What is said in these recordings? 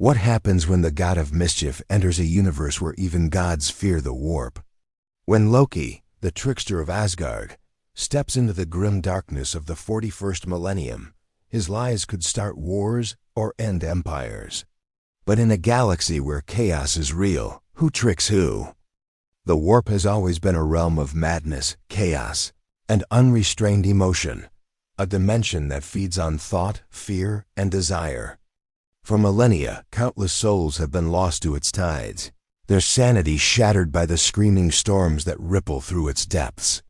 What happens when the God of Mischief enters a universe where even gods fear the warp? When Loki, the trickster of Asgard, steps into the grim darkness of the 41st millennium, his lies could start wars or end empires. But in a galaxy where chaos is real, who tricks who? The warp has always been a realm of madness, chaos, and unrestrained emotion, a dimension that feeds on thought, fear, and desire. For millennia, countless souls have been lost to its tides, their sanity shattered by the screaming storms that ripple through its depths.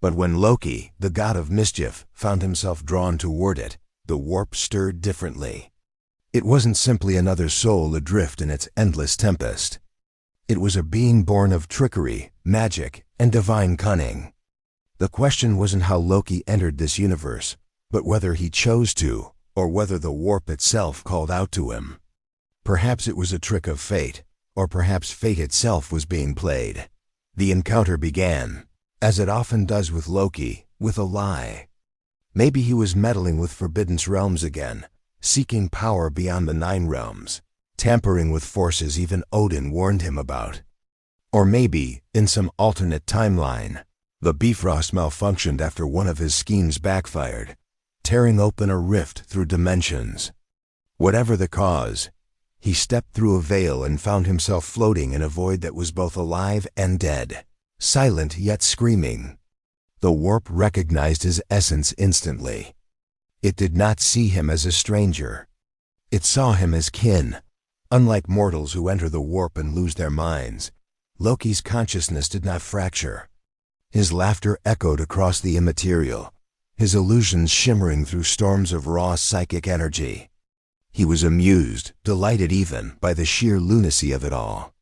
But when Loki, the god of mischief, found himself drawn toward it, the warp stirred differently. It wasn't simply another soul adrift in its endless tempest. It was a being born of trickery, magic, and divine cunning. The question wasn't how Loki entered this universe, but whether he chose to, or whether the warp itself called out to him. Perhaps it was a trick of fate, or perhaps fate itself was being played. The encounter began, as it often does with Loki, with a lie. Maybe he was meddling with forbidden realms again, seeking power beyond the 9 realms, tampering with forces even Odin warned him about. Or maybe, in some alternate timeline, the Bifrost malfunctioned after one of his schemes backfired, tearing open a rift through dimensions. Whatever the cause, he stepped through a veil and found himself floating in a void that was both alive and dead, silent yet screaming. The warp recognized his essence instantly. It did not see him as a stranger. It saw him as kin. Unlike mortals who enter the warp and lose their minds, Loki's consciousness did not fracture. His laughter echoed across the immaterial, his illusions shimmering through storms of raw psychic energy. He was amused, delighted even, by the sheer lunacy of it all.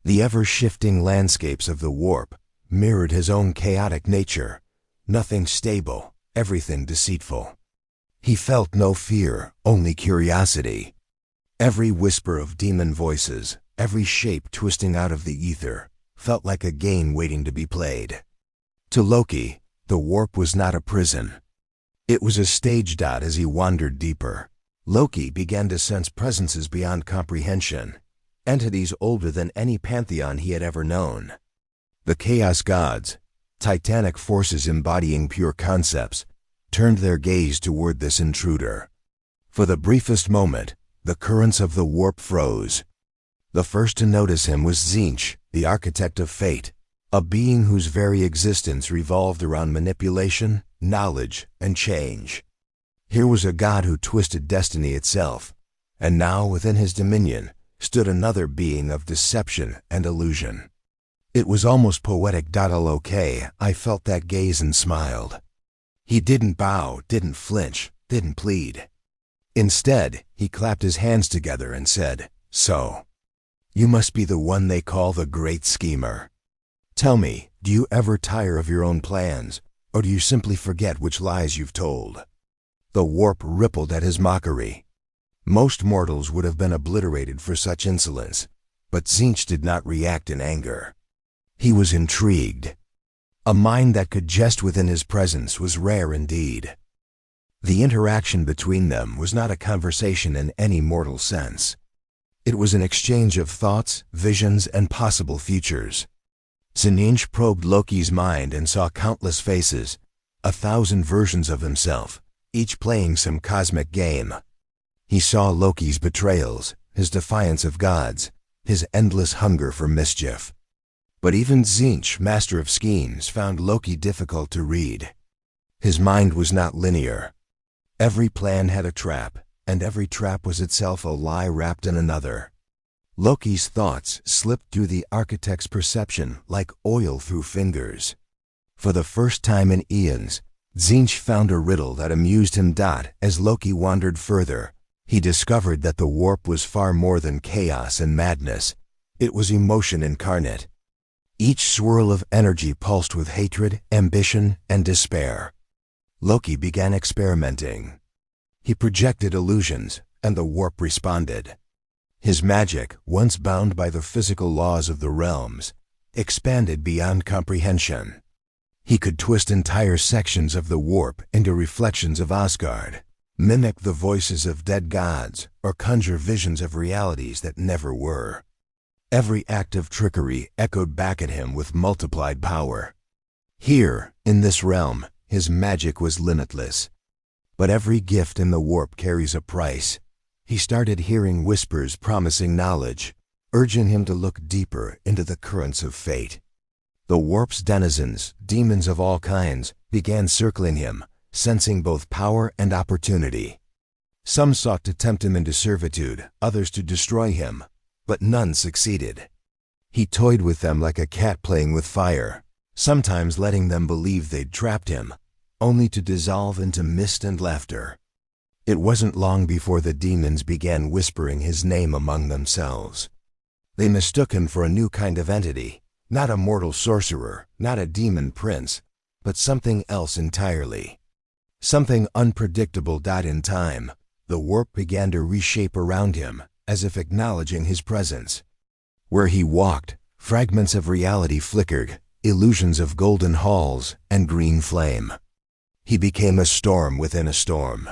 The ever-shifting landscapes of the warp mirrored his own chaotic nature, nothing stable, everything deceitful. He felt no fear, only curiosity. Every whisper of demon voices, every shape twisting out of the ether, felt like a game waiting to be played. To Loki, the warp was not a prison. It was a stage dot. As he wandered deeper, Loki began to sense presences beyond comprehension, entities older than any pantheon he had ever known. The chaos gods, titanic forces embodying pure concepts, turned their gaze toward this intruder. For the briefest moment, the currents of the warp froze. The first to notice him was Tzeentch, the architect of fate, a being whose very existence revolved around manipulation, knowledge, and change. Here was a god who twisted destiny itself, and now within his dominion stood another being of deception and illusion. It was almost poetic. Loki, I felt that gaze and smiled. He didn't bow, didn't flinch, didn't plead. Instead, he clapped his hands together and said, "So, you must be the one they call the Great Schemer. Tell me, do you ever tire of your own plans, or do you simply forget which lies you've told?" The warp rippled at his mockery. Most mortals would have been obliterated for such insolence, but Tzeentch did not react in anger. He was intrigued. A mind that could jest within his presence was rare indeed. The interaction between them was not a conversation in any mortal sense. It was an exchange of thoughts, visions, and possible futures. Tzeentch probed Loki's mind and saw countless faces, 1,000 versions of himself, each playing some cosmic game. He saw Loki's betrayals, his defiance of gods, his endless hunger for mischief. But even Tzeentch, master of schemes, found Loki difficult to read. His mind was not linear. Every plan had a trap, and every trap was itself a lie wrapped in another. Loki's thoughts slipped through the architect's perception like oil through fingers. For the first time in eons, Tzeentch found a riddle that amused him. As Loki wandered further, he discovered that the warp was far more than chaos and madness. It was emotion incarnate. Each swirl of energy pulsed with hatred, ambition, and despair. Loki began experimenting. He projected illusions, and the warp responded. His magic, once bound by the physical laws of the realms, expanded beyond comprehension. He could twist entire sections of the warp into reflections of Asgard, mimic the voices of dead gods, or conjure visions of realities that never were. Every act of trickery echoed back at him with multiplied power. Here, in this realm, his magic was limitless. But every gift in the warp carries a price. He started hearing whispers promising knowledge, urging him to look deeper into the currents of fate. The warp's denizens, demons of all kinds, began circling him, sensing both power and opportunity. Some sought to tempt him into servitude, others to destroy him, but none succeeded. He toyed with them like a cat playing with fire, sometimes letting them believe they'd trapped him, only to dissolve into mist and laughter. It wasn't long before the demons began whispering his name among themselves. They mistook him for a new kind of entity, not a mortal sorcerer, not a demon prince, but something else entirely. Something unpredictable. In time, the warp began to reshape around him, as if acknowledging his presence. Where he walked, fragments of reality flickered, illusions of golden halls and green flame. He became a storm within a storm.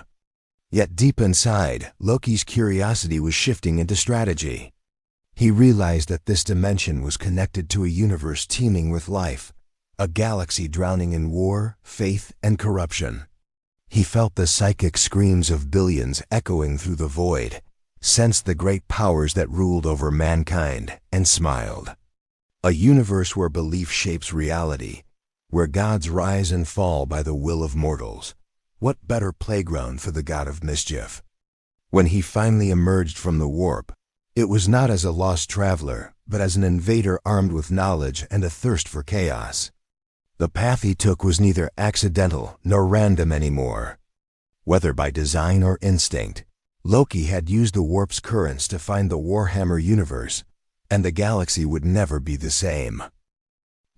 Yet deep inside, Loki's curiosity was shifting into strategy. He realized that this dimension was connected to a universe teeming with life, a galaxy drowning in war, faith, and corruption. He felt the psychic screams of billions echoing through the void, sensed the great powers that ruled over mankind, and smiled. A universe where belief shapes reality, where gods rise and fall by the will of mortals. What better playground for the God of Mischief? When he finally emerged from the warp, it was not as a lost traveler, but as an invader armed with knowledge and a thirst for chaos. The path he took was neither accidental nor random anymore. Whether by design or instinct, Loki had used the warp's currents to find the Warhammer universe, and the galaxy would never be the same.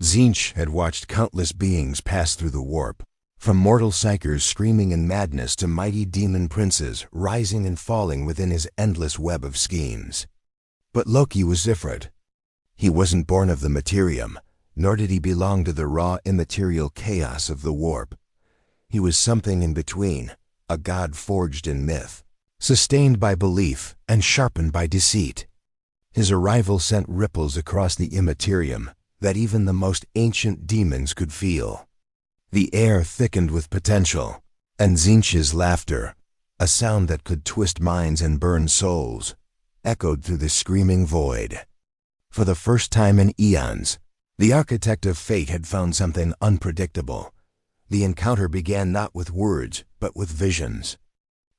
Tzeentch had watched countless beings pass through the warp, from mortal psychers screaming in madness to mighty demon princes rising and falling within his endless web of schemes. But Loki was different. He wasn't born of the materium, nor did he belong to the raw immaterial chaos of the warp. He was something in between, a god forged in myth, sustained by belief and sharpened by deceit. His arrival sent ripples across the immaterium that even the most ancient demons could feel. The air thickened with potential, and Tzeentch's laughter, a sound that could twist minds and burn souls, echoed through the screaming void. For the first time in eons, the architect of fate had found something unpredictable. The encounter began not with words, but with visions.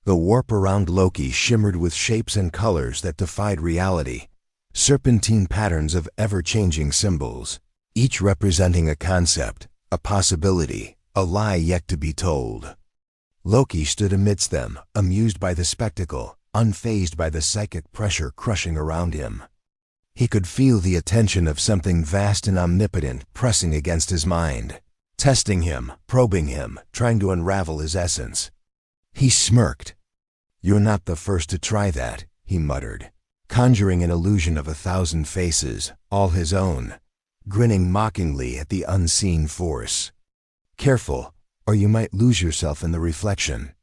The warp around Loki shimmered with shapes and colors that defied reality, serpentine patterns of ever-changing symbols, each representing a concept, a possibility, a lie yet to be told. Loki stood amidst them, amused by the spectacle, unfazed by the psychic pressure crushing around him. He could feel the attention of something vast and omnipotent pressing against his mind, testing him, probing him, trying to unravel his essence. He smirked. "You're not the first to try that," he muttered, conjuring an illusion of 1,000 faces, all his own, grinning mockingly at the unseen force. "Careful, or you might lose yourself in the reflection."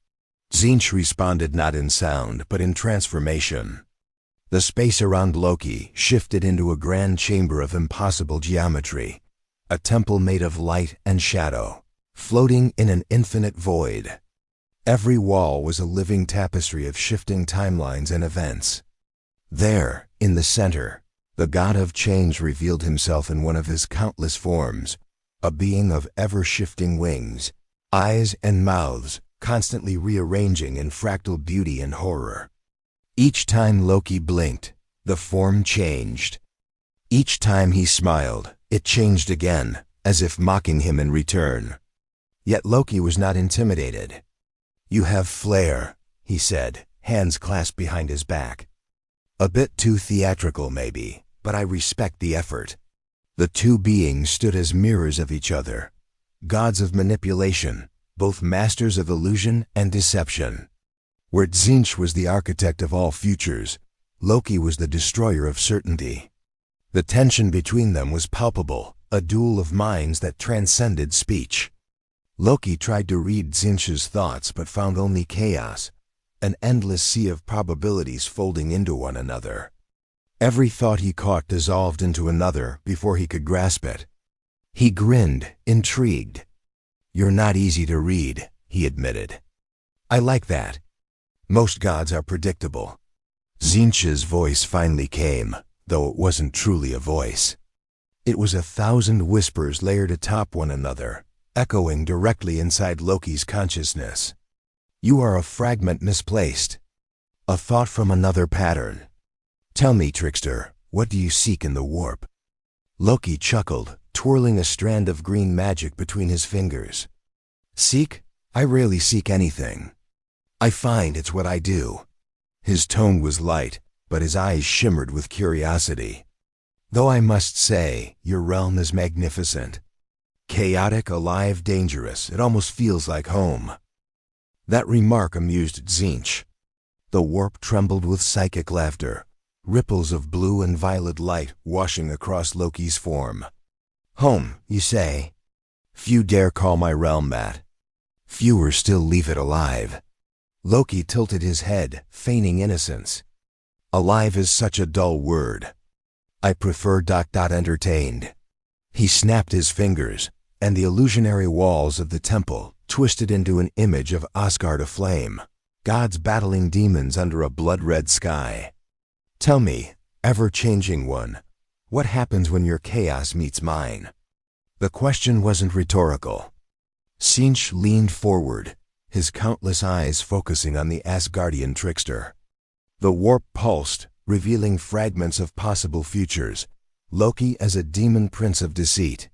Tzeentch responded not in sound, but in transformation. The space around Loki shifted into a grand chamber of impossible geometry, a temple made of light and shadow, floating in an infinite void. Every wall was a living tapestry of shifting timelines and events. There, in the center, the god of change revealed himself in one of his countless forms, a being of ever-shifting wings, eyes and mouths, constantly rearranging in fractal beauty and horror. Each time Loki blinked, the form changed. Each time he smiled, it changed again, as if mocking him in return. Yet Loki was not intimidated. "You have flair," he said, hands clasped behind his back. "A bit too theatrical, maybe, but I respect the effort." The two beings stood as mirrors of each other, gods of manipulation, both masters of illusion and deception. Where Tzeentch was the architect of all futures, Loki was the destroyer of certainty. The tension between them was palpable, a duel of minds that transcended speech. Loki tried to read Tzeentch's thoughts but found only chaos, an endless sea of probabilities folding into one another. Every thought he caught dissolved into another before he could grasp it. He grinned, intrigued. "You're not easy to read," he admitted. "I like that. Most gods are predictable." Tzeentch's voice finally came, though it wasn't truly a voice. It was 1,000 whispers layered atop one another, echoing directly inside Loki's consciousness. "You are a fragment misplaced. A thought from another pattern. Tell me, trickster, what do you seek in the warp?" Loki chuckled, twirling a strand of green magic between his fingers. "Seek? I rarely seek anything. I find it's what I do." His tone was light, but his eyes shimmered with curiosity. "Though I must say, your realm is magnificent. Chaotic, alive, dangerous, it almost feels like home." That remark amused Tzeentch. The warp trembled with psychic laughter, ripples of blue and violet light washing across Loki's form. "Home, you say? Few dare call my realm that. Fewer still leave it alive." Loki tilted his head, feigning innocence. "Alive is such a dull word. I prefer ... entertained." He snapped his fingers, and the illusionary walls of the temple twisted into an image of Asgard aflame, gods battling demons under a blood-red sky. "Tell me, ever-changing one, what happens when your chaos meets mine?" The question wasn't rhetorical. Tzeentch leaned forward, his countless eyes focusing on the Asgardian trickster. The warp pulsed, revealing fragments of possible futures. Loki as a demon prince of deceit.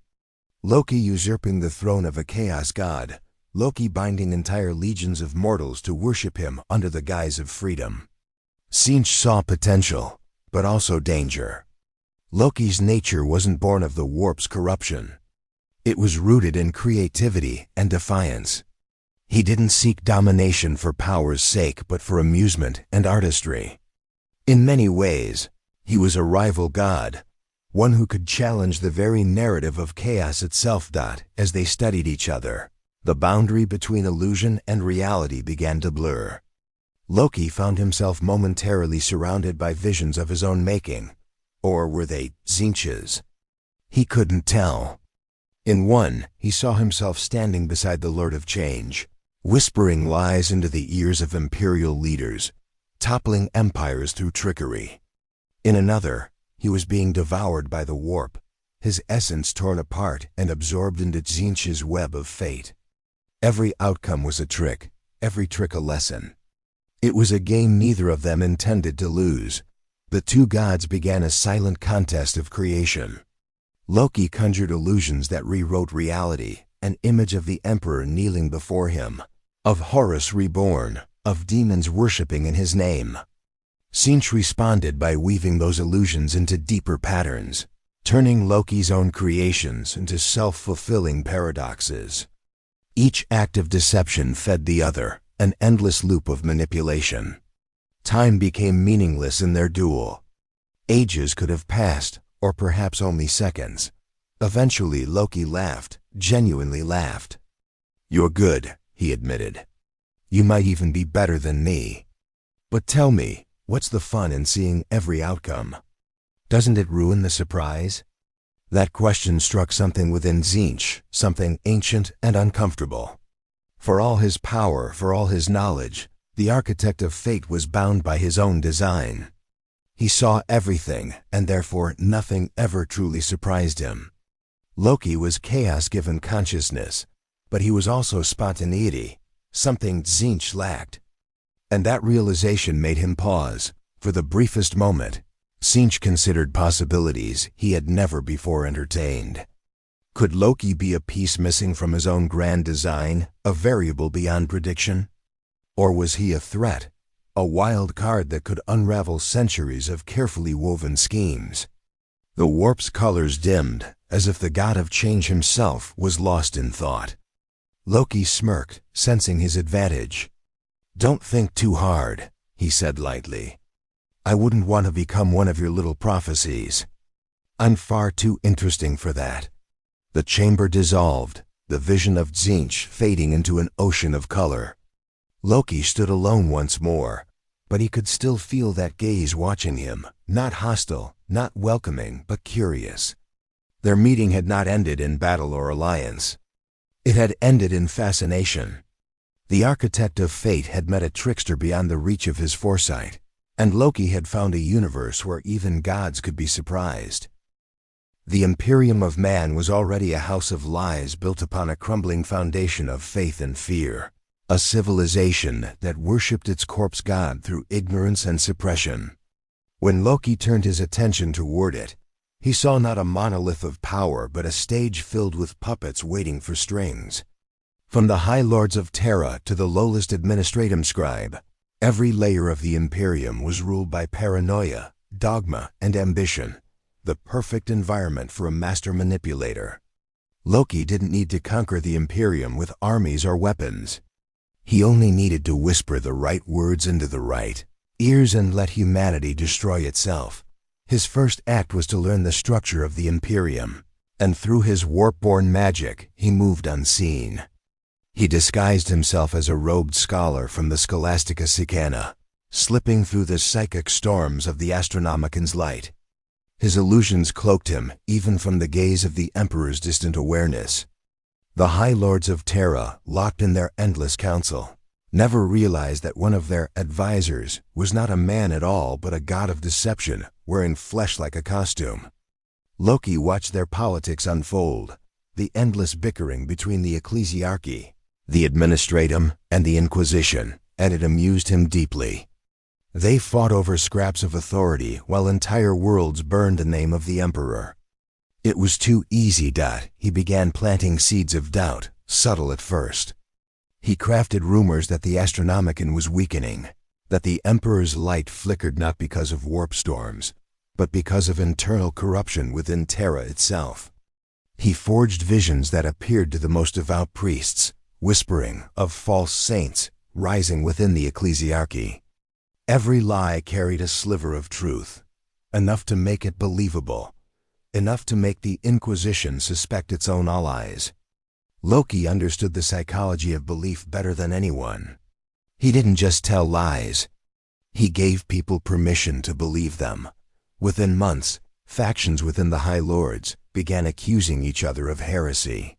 Loki usurping the throne of a chaos god. Loki binding entire legions of mortals to worship him under the guise of freedom. Tzeentch saw potential, but also danger. Loki's nature wasn't born of the warp's corruption. It was rooted in creativity and defiance. He didn't seek domination for power's sake, but for amusement and artistry. In many ways, he was a rival god, one who could challenge the very narrative of chaos itself. As they studied each other, the boundary between illusion and reality began to blur. Loki found himself momentarily surrounded by visions of his own making. Or were they Tzeentch's? He couldn't tell. In one, he saw himself standing beside the Lord of Change, whispering lies into the ears of imperial leaders, toppling empires through trickery. In another, he was being devoured by the warp, his essence torn apart and absorbed into Tzeentch's web of fate. Every outcome was a trick, every trick a lesson. It was a game neither of them intended to lose. The two gods began a silent contest of creation. Loki conjured illusions that rewrote reality, an image of the Emperor kneeling before him, of Horus reborn, of demons worshipping in his name. Tzeentch responded by weaving those illusions into deeper patterns, turning Loki's own creations into self-fulfilling paradoxes. Each act of deception fed the other, an endless loop of manipulation. Time became meaningless in their duel. Ages could have passed, or perhaps only seconds. Eventually Loki laughed, genuinely laughed. "You're good," he admitted. "You might even be better than me. But tell me, what's the fun in seeing every outcome? Doesn't it ruin the surprise?" That question struck something within Tzeentch, something ancient and uncomfortable. For all his power, for all his knowledge, the architect of fate was bound by his own design. He saw everything, and therefore nothing ever truly surprised him. Loki was chaos-given consciousness, but he was also spontaneity, something Tzeentch lacked. And that realization made him pause. For the briefest moment, Tzeentch considered possibilities he had never before entertained. Could Loki be a piece missing from his own grand design, a variable beyond prediction? Or was he a threat, a wild card that could unravel centuries of carefully woven schemes? The warp's colors dimmed, as if the god of change himself was lost in thought. Loki smirked, sensing his advantage. "Don't think too hard," he said lightly. "I wouldn't want to become one of your little prophecies. I'm far too interesting for that." The chamber dissolved, the vision of Tzeentch fading into an ocean of color. Loki stood alone once more, but he could still feel that gaze watching him, not hostile, not welcoming, but curious. Their meeting had not ended in battle or alliance. It had ended in fascination. The architect of fate had met a trickster beyond the reach of his foresight, and Loki had found a universe where even gods could be surprised. The Imperium of Man was already a house of lies built upon a crumbling foundation of faith and fear, a civilization that worshipped its corpse god through ignorance and suppression. When Loki turned his attention toward it, he saw not a monolith of power but a stage filled with puppets waiting for strings. From the High Lords of Terra to the lowest administratum scribe, every layer of the Imperium was ruled by paranoia, dogma, and ambition, the perfect environment for a master manipulator. Loki didn't need to conquer the Imperium with armies or weapons. He only needed to whisper the right words into the right ears and let humanity destroy itself. His first act was to learn the structure of the Imperium, and through his warp-born magic, he moved unseen. He disguised himself as a robed scholar from the Scholastica Sicana, slipping through the psychic storms of the Astronomican's light. His illusions cloaked him even from the gaze of the Emperor's distant awareness. The High Lords of Terra, locked in their endless council, never realized that one of their advisors was not a man at all but a god of deception wearing flesh like a costume. Loki watched their politics unfold, the endless bickering between the ecclesiarchy, the administratum, and the Inquisition, and it amused him deeply. They fought over scraps of authority while entire worlds burned the name of the Emperor. It was too easy. He began planting seeds of doubt, subtle at first. He crafted rumors that the Astronomican was weakening, that the Emperor's light flickered not because of warp storms, but because of internal corruption within Terra itself. He forged visions that appeared to the most devout priests, whispering of false saints rising within the ecclesiarchy. Every lie carried a sliver of truth, enough to make it believable, enough to make the Inquisition suspect its own allies. Loki understood the psychology of belief better than anyone. He didn't just tell lies. He gave people permission to believe them. Within months, factions within the High Lords began accusing each other of heresy.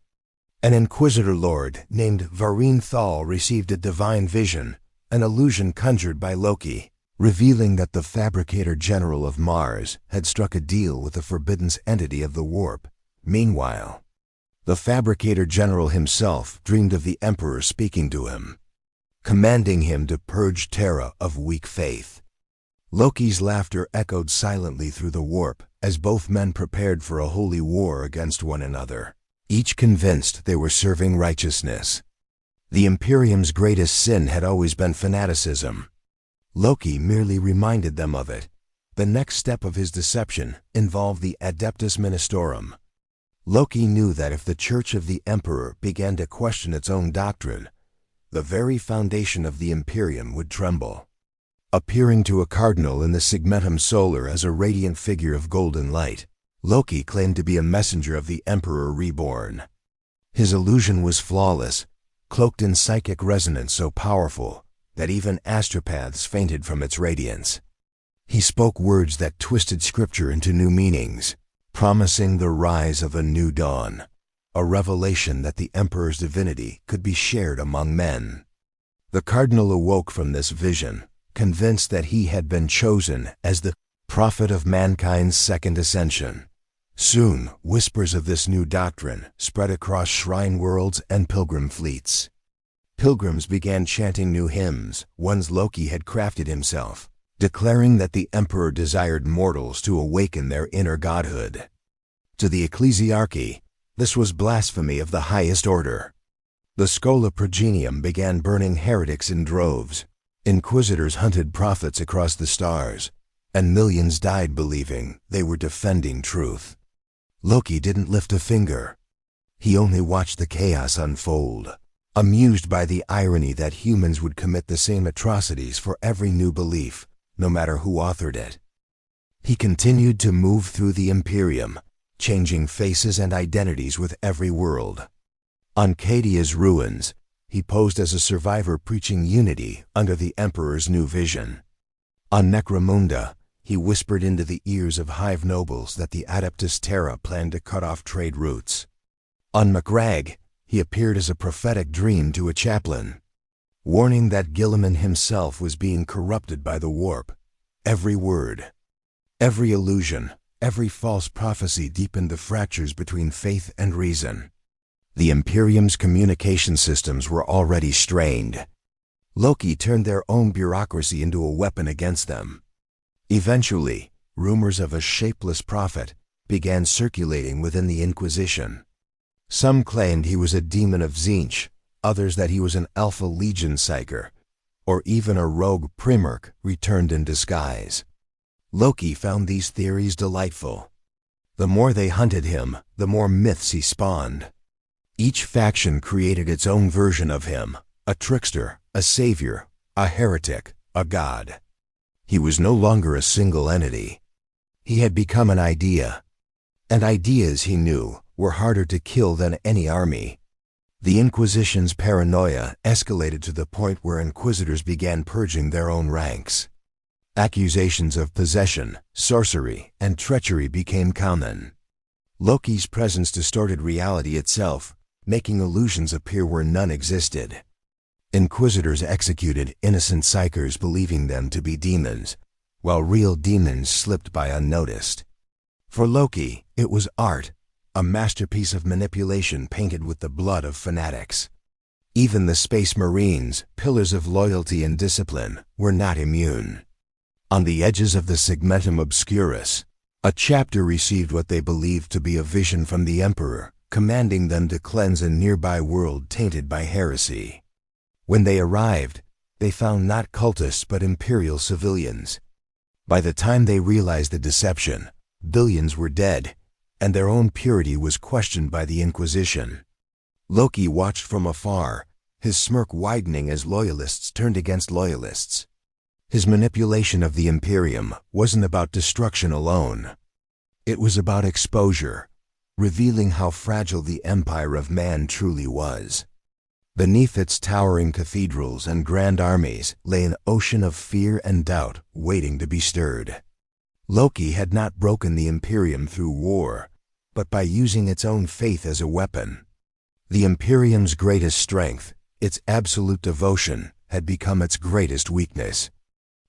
An Inquisitor Lord named Vareen Thal received a divine vision, an illusion conjured by Loki, revealing that the Fabricator General of Mars had struck a deal with the forbidden entity of the Warp. Meanwhile, the Fabricator General himself dreamed of the Emperor speaking to him, commanding him to purge Terra of weak faith. Loki's laughter echoed silently through the Warp as both men prepared for a holy war against one another, each convinced they were serving righteousness. The Imperium's greatest sin had always been fanaticism. Loki merely reminded them of it. The next step of his deception involved the Adeptus Ministorum. Loki knew that if the Church of the Emperor began to question its own doctrine, the very foundation of the Imperium would tremble. Appearing to a cardinal in the Segmentum Solar as a radiant figure of golden light, Loki claimed to be a messenger of the Emperor reborn. His illusion was flawless, cloaked in psychic resonance so powerful that even astropaths fainted from its radiance. He spoke words that twisted scripture into new meanings, promising the rise of a new dawn, a revelation that the Emperor's divinity could be shared among men. The cardinal awoke from this vision, convinced that he had been chosen as the prophet of mankind's second ascension. Soon, whispers of this new doctrine spread across shrine worlds and pilgrim fleets. Pilgrims began chanting new hymns, ones Loki had crafted himself, declaring that the Emperor desired mortals to awaken their inner godhood. To the ecclesiarchy, this was blasphemy of the highest order. The Schola Progenium began burning heretics in droves. Inquisitors hunted prophets across the stars, and millions died believing they were defending truth. Loki didn't lift a finger. He only watched the chaos unfold, amused by the irony that humans would commit the same atrocities for every new belief, no matter who authored it. He continued to move through the Imperium, changing faces and identities with every world. On Cadia's ruins, he posed as a survivor preaching unity under the Emperor's new vision. On Necromunda, he whispered into the ears of Hive nobles that the Adeptus Terra planned to cut off trade routes. On Macragge, he appeared as a prophetic dream to a chaplain, warning that Gilliman himself was being corrupted by the warp. Every word, every illusion, every false prophecy deepened the fractures between faith and reason. The Imperium's communication systems were already strained. Loki turned their own bureaucracy into a weapon against them. Eventually, rumors of a shapeless prophet began circulating within the Inquisition. Some claimed he was a demon of Tzeentch, others that he was an Alpha Legion psyker, or even a rogue Primarch returned in disguise. Loki found these theories delightful. The more they hunted him, the more myths he spawned. Each faction created its own version of him, a trickster, a savior, a heretic, a god. He was no longer a single entity. He had become an idea. And ideas, he knew, were harder to kill than any army. The Inquisition's paranoia escalated to the point where inquisitors began purging their own ranks. Accusations of possession, sorcery, and treachery became common. Loki's presence distorted reality itself, making illusions appear where none existed. Inquisitors executed innocent psykers believing them to be demons, while real demons slipped by unnoticed. For Loki, it was art, a masterpiece of manipulation painted with the blood of fanatics. Even the Space Marines, pillars of loyalty and discipline, were not immune. On the edges of the Segmentum Obscurus, a chapter received what they believed to be a vision from the Emperor, commanding them to cleanse a nearby world tainted by heresy. When they arrived, they found not cultists but Imperial civilians. By the time they realized the deception, billions were dead, and their own purity was questioned by the Inquisition. Loki watched from afar, his smirk widening as loyalists turned against loyalists. His manipulation of the Imperium wasn't about destruction alone. It was about exposure, revealing how fragile the Empire of Man truly was. Beneath its towering cathedrals and grand armies lay an ocean of fear and doubt waiting to be stirred. Loki had not broken the Imperium through war, but by using its own faith as a weapon. The Imperium's greatest strength, its absolute devotion, had become its greatest weakness.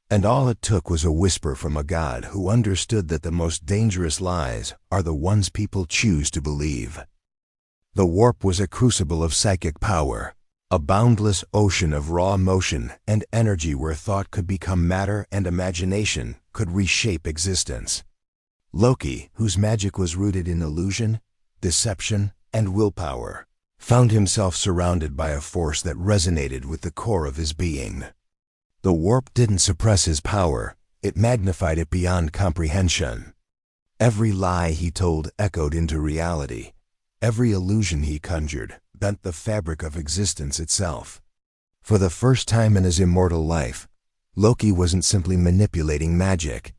And all it took was a whisper from a god who understood that the most dangerous lies are the ones people choose to believe. The warp was a crucible of psychic power, a boundless ocean of raw motion and energy where thought could become matter and imagination could reshape existence. Loki, whose magic was rooted in illusion, deception, and willpower, found himself surrounded by a force that resonated with the core of his being. The warp didn't suppress his power, it magnified it beyond comprehension. Every lie he told echoed into reality. Every illusion he conjured bent the fabric of existence itself. For the first time in his immortal life, Loki wasn't simply manipulating magic.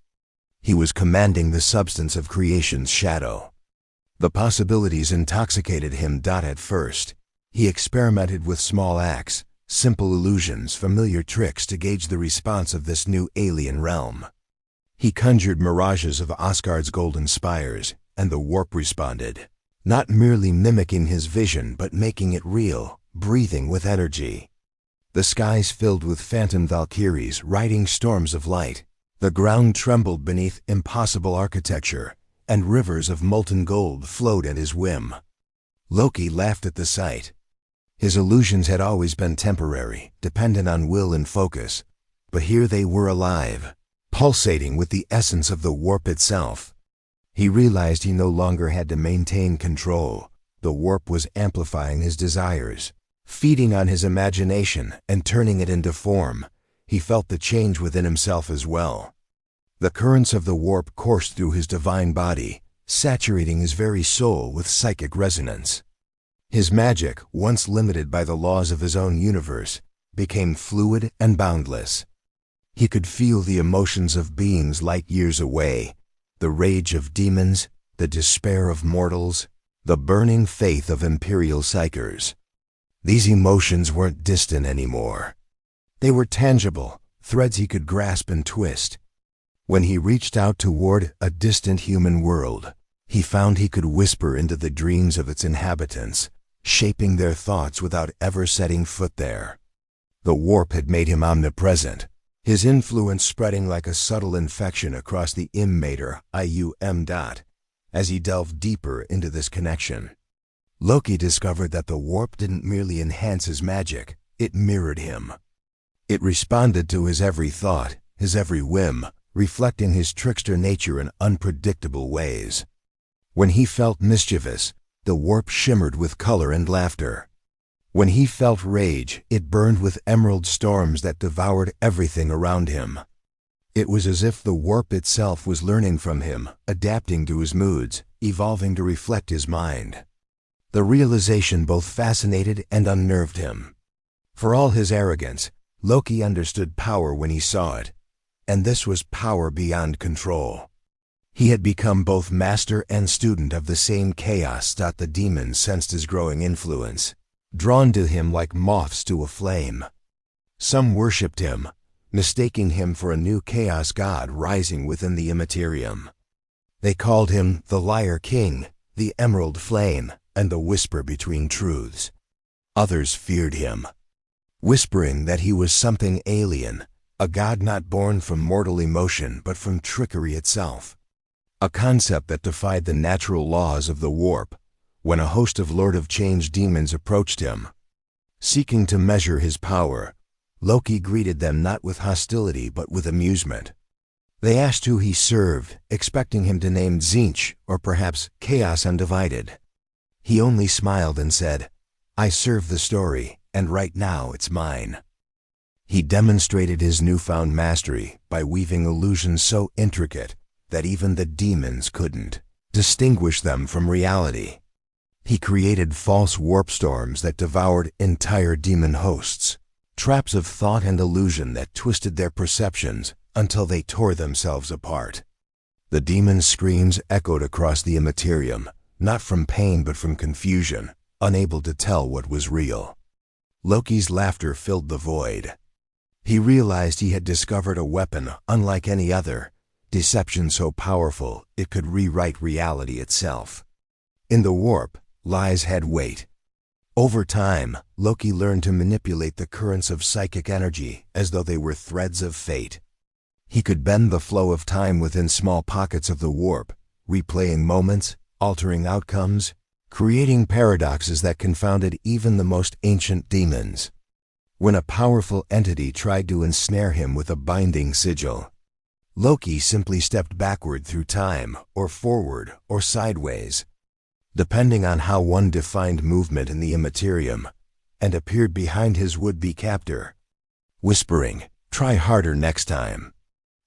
He was commanding the substance of creation's shadow. The possibilities intoxicated him. At first, he experimented with small acts, simple illusions, familiar tricks to gauge the response of this new alien realm. He conjured mirages of Asgard's golden spires, and the warp responded, not merely mimicking his vision but making it real, breathing with energy. The skies filled with phantom valkyries riding storms of light. The ground trembled beneath impossible architecture, and rivers of molten gold flowed at his whim. Loki laughed at the sight. His illusions had always been temporary, dependent on will and focus, but here they were alive, pulsating with the essence of the warp itself. He realized he no longer had to maintain control. The warp was amplifying his desires, feeding on his imagination and turning it into form. He felt the change within himself as well. The currents of the warp coursed through his divine body, saturating his very soul with psychic resonance. His magic, once limited by the laws of his own universe, became fluid and boundless. He could feel the emotions of beings light years away, the rage of demons, the despair of mortals, the burning faith of Imperial psykers. These emotions weren't distant anymore. They were tangible, threads he could grasp and twist. When he reached out toward a distant human world, he found he could whisper into the dreams of its inhabitants, shaping their thoughts without ever setting foot there. The warp had made him omnipresent, his influence spreading like a subtle infection across the Mater IUM. As he delved deeper into this connection, Loki discovered that the warp didn't merely enhance his magic, it mirrored him. It responded to his every thought, his every whim, reflecting his trickster nature in unpredictable ways. When he felt mischievous, the warp shimmered with color and laughter. When he felt rage, it burned with emerald storms that devoured everything around him. It was as if the warp itself was learning from him, adapting to his moods, evolving to reflect his mind. The realization both fascinated and unnerved him. For all his arrogance, Loki understood power when he saw it, and this was power beyond control. He had become both master and student of the same chaos. The demons sensed his growing influence, drawn to him like moths to a flame. Some worshipped him, mistaking him for a new chaos god rising within the Imperium. They called him the Liar King, the Emerald Flame, and the Whisper Between Truths. Others feared him, whispering that he was something alien, a god not born from mortal emotion but from trickery itself. A concept that defied the natural laws of the warp. When a host of Lord of Change demons approached him, seeking to measure his power, Loki greeted them not with hostility but with amusement. They asked who he served, expecting him to name Tzeentch or perhaps Chaos Undivided. He only smiled and said, "I serve the story, and right now it's mine." He demonstrated his newfound mastery by weaving illusions so intricate that even the demons couldn't distinguish them from reality. He created false warp storms that devoured entire demon hosts, traps of thought and illusion that twisted their perceptions until they tore themselves apart. The demons' screams echoed across the Imperium, not from pain but from confusion, unable to tell what was real. Loki's laughter filled the void. He realized he had discovered a weapon unlike any other, deception so powerful it could rewrite reality itself. In the warp, lies had weight. Over time, Loki learned to manipulate the currents of psychic energy as though they were threads of fate. He could bend the flow of time within small pockets of the warp, replaying moments, altering outcomes, creating paradoxes that confounded even the most ancient demons. When a powerful entity tried to ensnare him with a binding sigil, Loki simply stepped backward through time, or forward, or sideways, depending on how one defined movement in the Imperium, and appeared behind his would-be captor, whispering, "Try harder next time."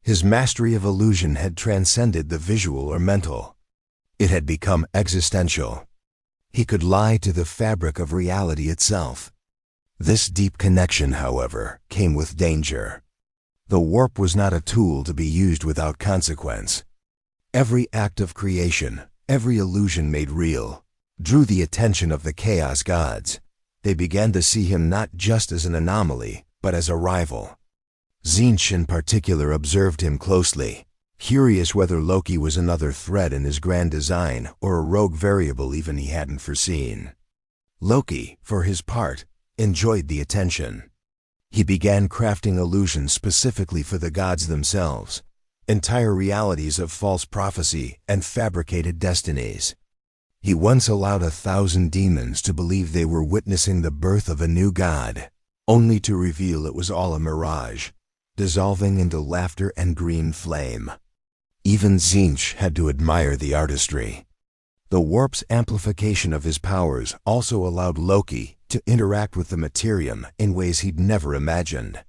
His mastery of illusion had transcended the visual or mental. It had become existential. He could lie to the fabric of reality itself. This deep connection, however, came with danger. The warp was not a tool to be used without consequence. Every act of creation, every illusion made real, drew the attention of the Chaos Gods. They began to see him not just as an anomaly, but as a rival. Tzeentch in particular observed him closely, curious whether Loki was another thread in his grand design or a rogue variable even he hadn't foreseen. Loki, for his part, enjoyed the attention. He began crafting illusions specifically for the gods themselves, entire realities of false prophecy and fabricated destinies. He once allowed 1,000 demons to believe they were witnessing the birth of a new god, only to reveal it was all a mirage, dissolving into laughter and green flame. Even Tzeentch had to admire the artistry. The warp's amplification of his powers also allowed Loki to interact with the Imperium in ways he'd never imagined.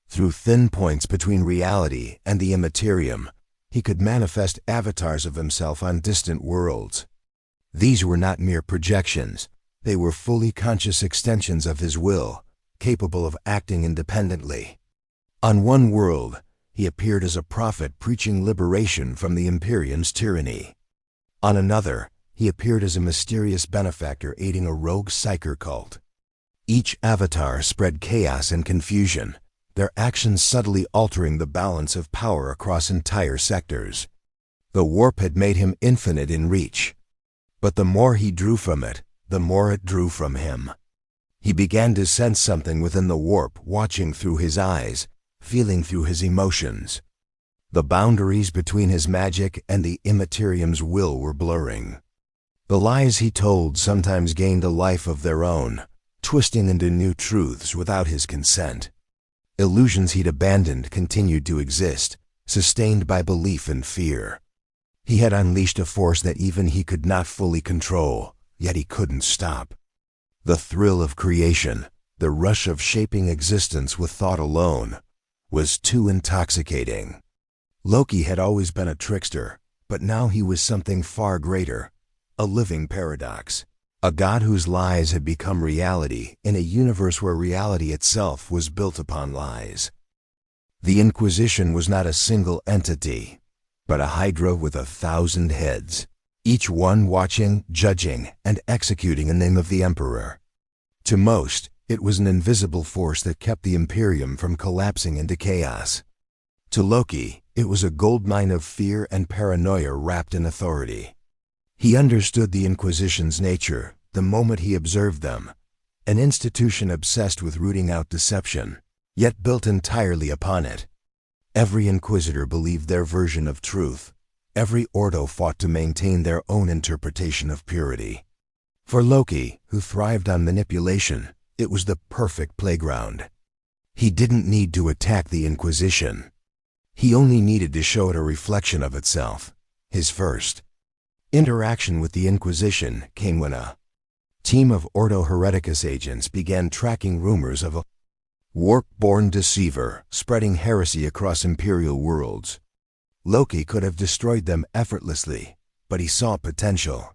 Through thin points between reality and the Imperium, he could manifest avatars of himself on distant worlds. These were not mere projections, they were fully conscious extensions of his will, capable of acting independently. On one world, he appeared as a prophet preaching liberation from the Imperium's tyranny. On another, he appeared as a mysterious benefactor aiding a rogue psyker cult. Each avatar spread chaos and confusion, their actions subtly altering the balance of power across entire sectors. The warp had made him infinite in reach, but the more he drew from it, the more it drew from him. He began to sense something within the warp, watching through his eyes, feeling through his emotions. The boundaries between his magic and the Imperium's will were blurring. The lies he told sometimes gained a life of their own, twisting into new truths without his consent. Illusions he'd abandoned continued to exist, sustained by belief and fear. He had unleashed a force that even he could not fully control, yet he couldn't stop. The thrill of creation, the rush of shaping existence with thought alone, was too intoxicating. Loki had always been a trickster, but now he was something far greater, a living paradox. A god whose lies had become reality in a universe where reality itself was built upon lies. The Inquisition was not a single entity, but a hydra with 1,000 heads, each one watching, judging, and executing in the name of the Emperor. To most, it was an invisible force that kept the Imperium from collapsing into chaos. To Loki, it was a goldmine of fear and paranoia wrapped in authority. He understood the Inquisition's nature the moment he observed them, an institution obsessed with rooting out deception, yet built entirely upon it. Every Inquisitor believed their version of truth. Every Ordo fought to maintain their own interpretation of purity. For Loki, who thrived on manipulation, it was the perfect playground. He didn't need to attack the Inquisition. He only needed to show it a reflection of itself, his first interaction with the Inquisition came when a team of Ordo Hereticus agents began tracking rumors of a warp-born deceiver spreading heresy across Imperial worlds. Loki could have destroyed them effortlessly, but he saw potential.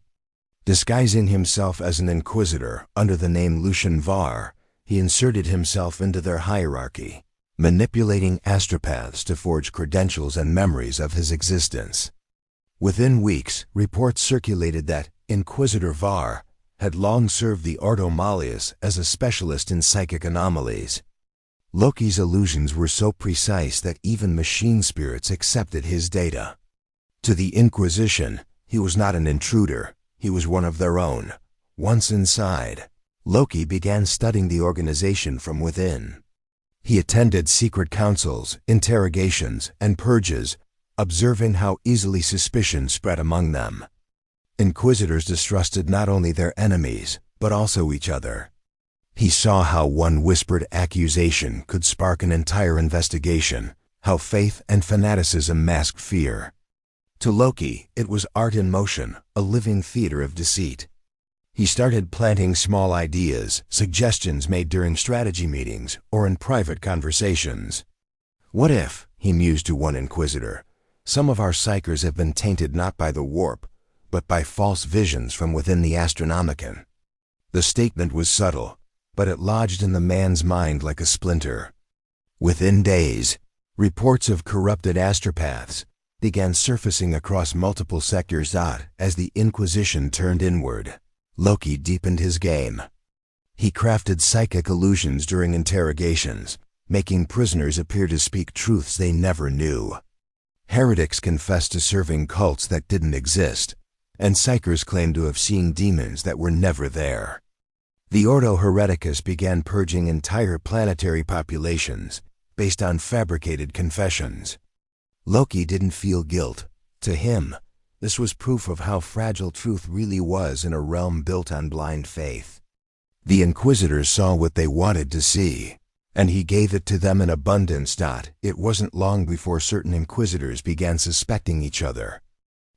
Disguising himself as an Inquisitor under the name Lucian Var, he inserted himself into their hierarchy, manipulating astropaths to forge credentials and memories of his existence. Within weeks, reports circulated that Inquisitor Var had long served the Ordo Malleus as a specialist in psychic anomalies. Loki's illusions were so precise that even machine spirits accepted his data. To the Inquisition, he was not an intruder, he was one of their own. Once inside, Loki began studying the organization from within. He attended secret councils, interrogations, and purges, observing how easily suspicion spread among them. Inquisitors distrusted not only their enemies, but also each other. He saw how one whispered accusation could spark an entire investigation, how faith and fanaticism masked fear. To Loki, it was art in motion, a living theater of deceit. He started planting small ideas, suggestions made during strategy meetings or in private conversations. What if, he mused to one Inquisitor, some of our psychers have been tainted not by the warp, but by false visions from within the Astronomicon? The statement was subtle, but it lodged in the man's mind like a splinter. Within days, reports of corrupted astropaths began surfacing across multiple sectors. As the Inquisition turned inward, Loki deepened his game. He crafted psychic illusions during interrogations, making prisoners appear to speak truths they never knew. Heretics confessed to serving cults that didn't exist, and psychers claimed to have seen demons that were never there. The Ordo Hereticus began purging entire planetary populations based on fabricated confessions. Loki didn't feel guilt. To him, this was proof of how fragile truth really was in a realm built on blind faith. The Inquisitors saw what they wanted to see, and he gave it to them in abundance. It wasn't long before certain Inquisitors began suspecting each other.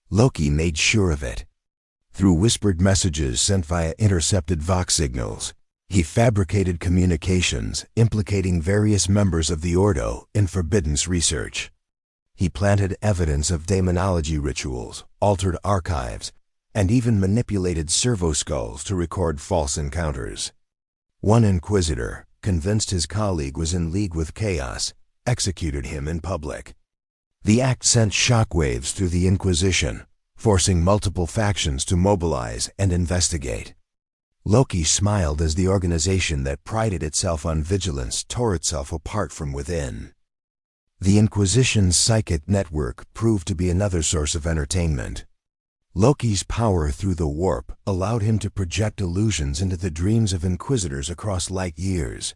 Loki made sure of it. Through whispered messages sent via intercepted Vox signals, he fabricated communications implicating various members of the Ordo in forbidden research. He planted evidence of demonology rituals, altered archives, and even manipulated servo-skulls to record false encounters. One Inquisitor, convinced his colleague was in league with chaos, executed him in public. The act sent shockwaves through the Inquisition, forcing multiple factions to mobilize and investigate. Loki smiled as the organization that prided itself on vigilance tore itself apart from within. The Inquisition's psychic network proved to be another source of entertainment. Loki's power through the warp allowed him to project illusions into the dreams of Inquisitors across light years.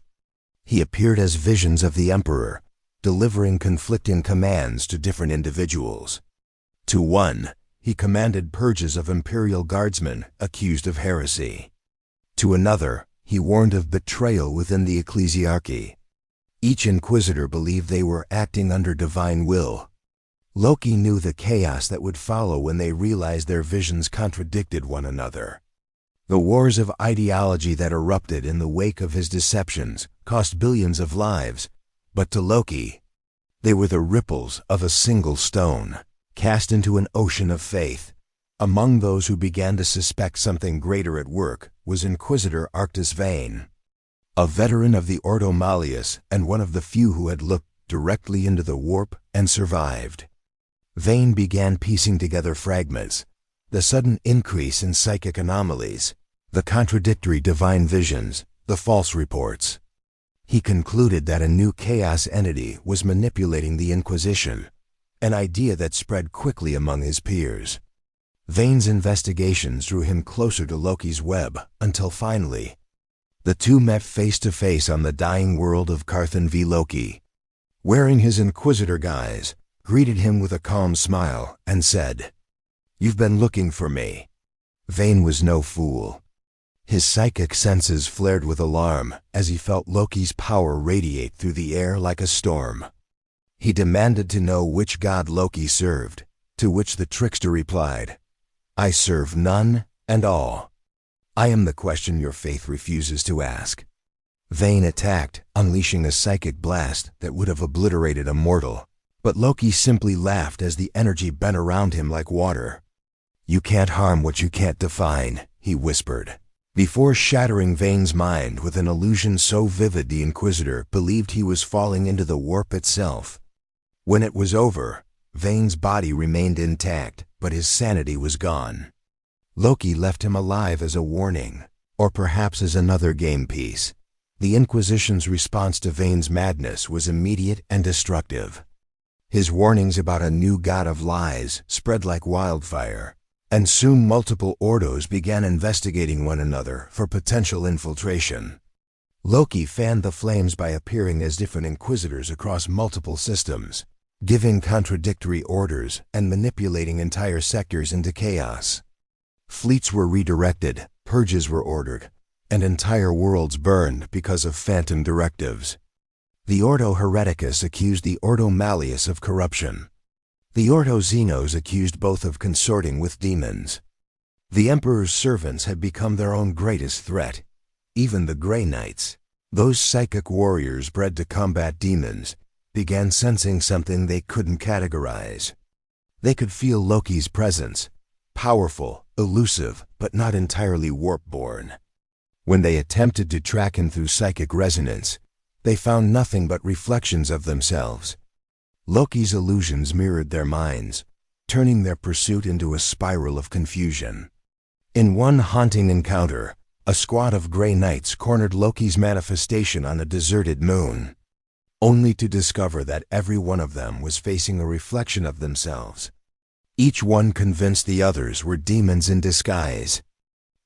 He appeared as visions of the Emperor, delivering conflicting commands to different individuals. To one, he commanded purges of Imperial guardsmen accused of heresy. To another, he warned of betrayal within the ecclesiarchy. Each Inquisitor believed they were acting under divine will. Loki knew the chaos that would follow when they realized their visions contradicted one another. The wars of ideology that erupted in the wake of his deceptions cost billions of lives, but to Loki, they were the ripples of a single stone, cast into an ocean of faith. Among those who began to suspect something greater at work was Inquisitor Arctus Vane, a veteran of the Ordo Malleus and one of the few who had looked directly into the warp and survived. Vane began piecing together fragments, the sudden increase in psychic anomalies, the contradictory divine visions, the false reports. He concluded that a new chaos entity was manipulating the Inquisition, an idea that spread quickly among his peers. Vane's investigations drew him closer to Loki's web until finally, the two met face to face on the dying world of Carthan v. Loki. Wearing his Inquisitor guise, greeted him with a calm smile and said, "You've been looking for me." Vane was no fool. His psychic senses flared with alarm as he felt Loki's power radiate through the air like a storm. He demanded to know which god Loki served, to which the trickster replied, "I serve none and all. I am the question your faith refuses to ask." Vane attacked, unleashing a psychic blast that would have obliterated a mortal, but Loki simply laughed as the energy bent around him like water. "You can't harm what you can't define," he whispered, before shattering Vane's mind with an illusion so vivid the Inquisitor believed he was falling into the warp itself. When it was over, Vane's body remained intact, but his sanity was gone. Loki left him alive as a warning, or perhaps as another game piece. The Inquisition's response to Vane's madness was immediate and destructive. His warnings about a new god of lies spread like wildfire, and soon multiple Ordos began investigating one another for potential infiltration. Loki fanned the flames by appearing as different Inquisitors across multiple systems, giving contradictory orders and manipulating entire sectors into chaos. Fleets were redirected, purges were ordered, and entire worlds burned because of phantom directives. The Ordo Hereticus accused the Ordo Malleus of corruption. The Ordo Xenos accused both of consorting with demons. The Emperor's servants had become their own greatest threat. Even the Grey Knights, those psychic warriors bred to combat demons, began sensing something they couldn't categorize. They could feel Loki's presence, powerful, elusive, but not entirely warp-born. When they attempted to track him through psychic resonance, they found nothing but reflections of themselves. Loki's illusions mirrored their minds, turning their pursuit into a spiral of confusion. In one haunting encounter, a squad of Grey Knights cornered Loki's manifestation on a deserted moon, only to discover that every one of them was facing a reflection of themselves. Each one convinced the others were demons in disguise.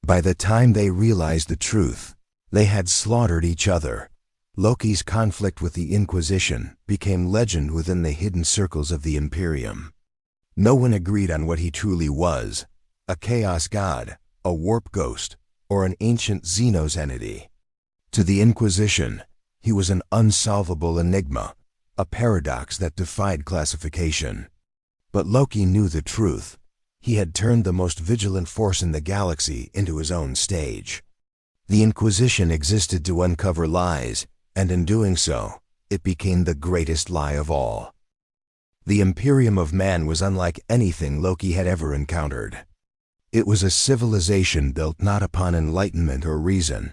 By the time they realized the truth, they had slaughtered each other. Loki's conflict with the Inquisition became legend within the hidden circles of the Imperium. No one agreed on what he truly was: a chaos god, a warp ghost, or an ancient Xenos entity. To the Inquisition, he was an unsolvable enigma, a paradox that defied classification. But Loki knew the truth. He had turned the most vigilant force in the galaxy into his own stage. The Inquisition existed to uncover lies, and in doing so, it became the greatest lie of all. The Imperium of Man was unlike anything Loki had ever encountered. It was a civilization built not upon enlightenment or reason,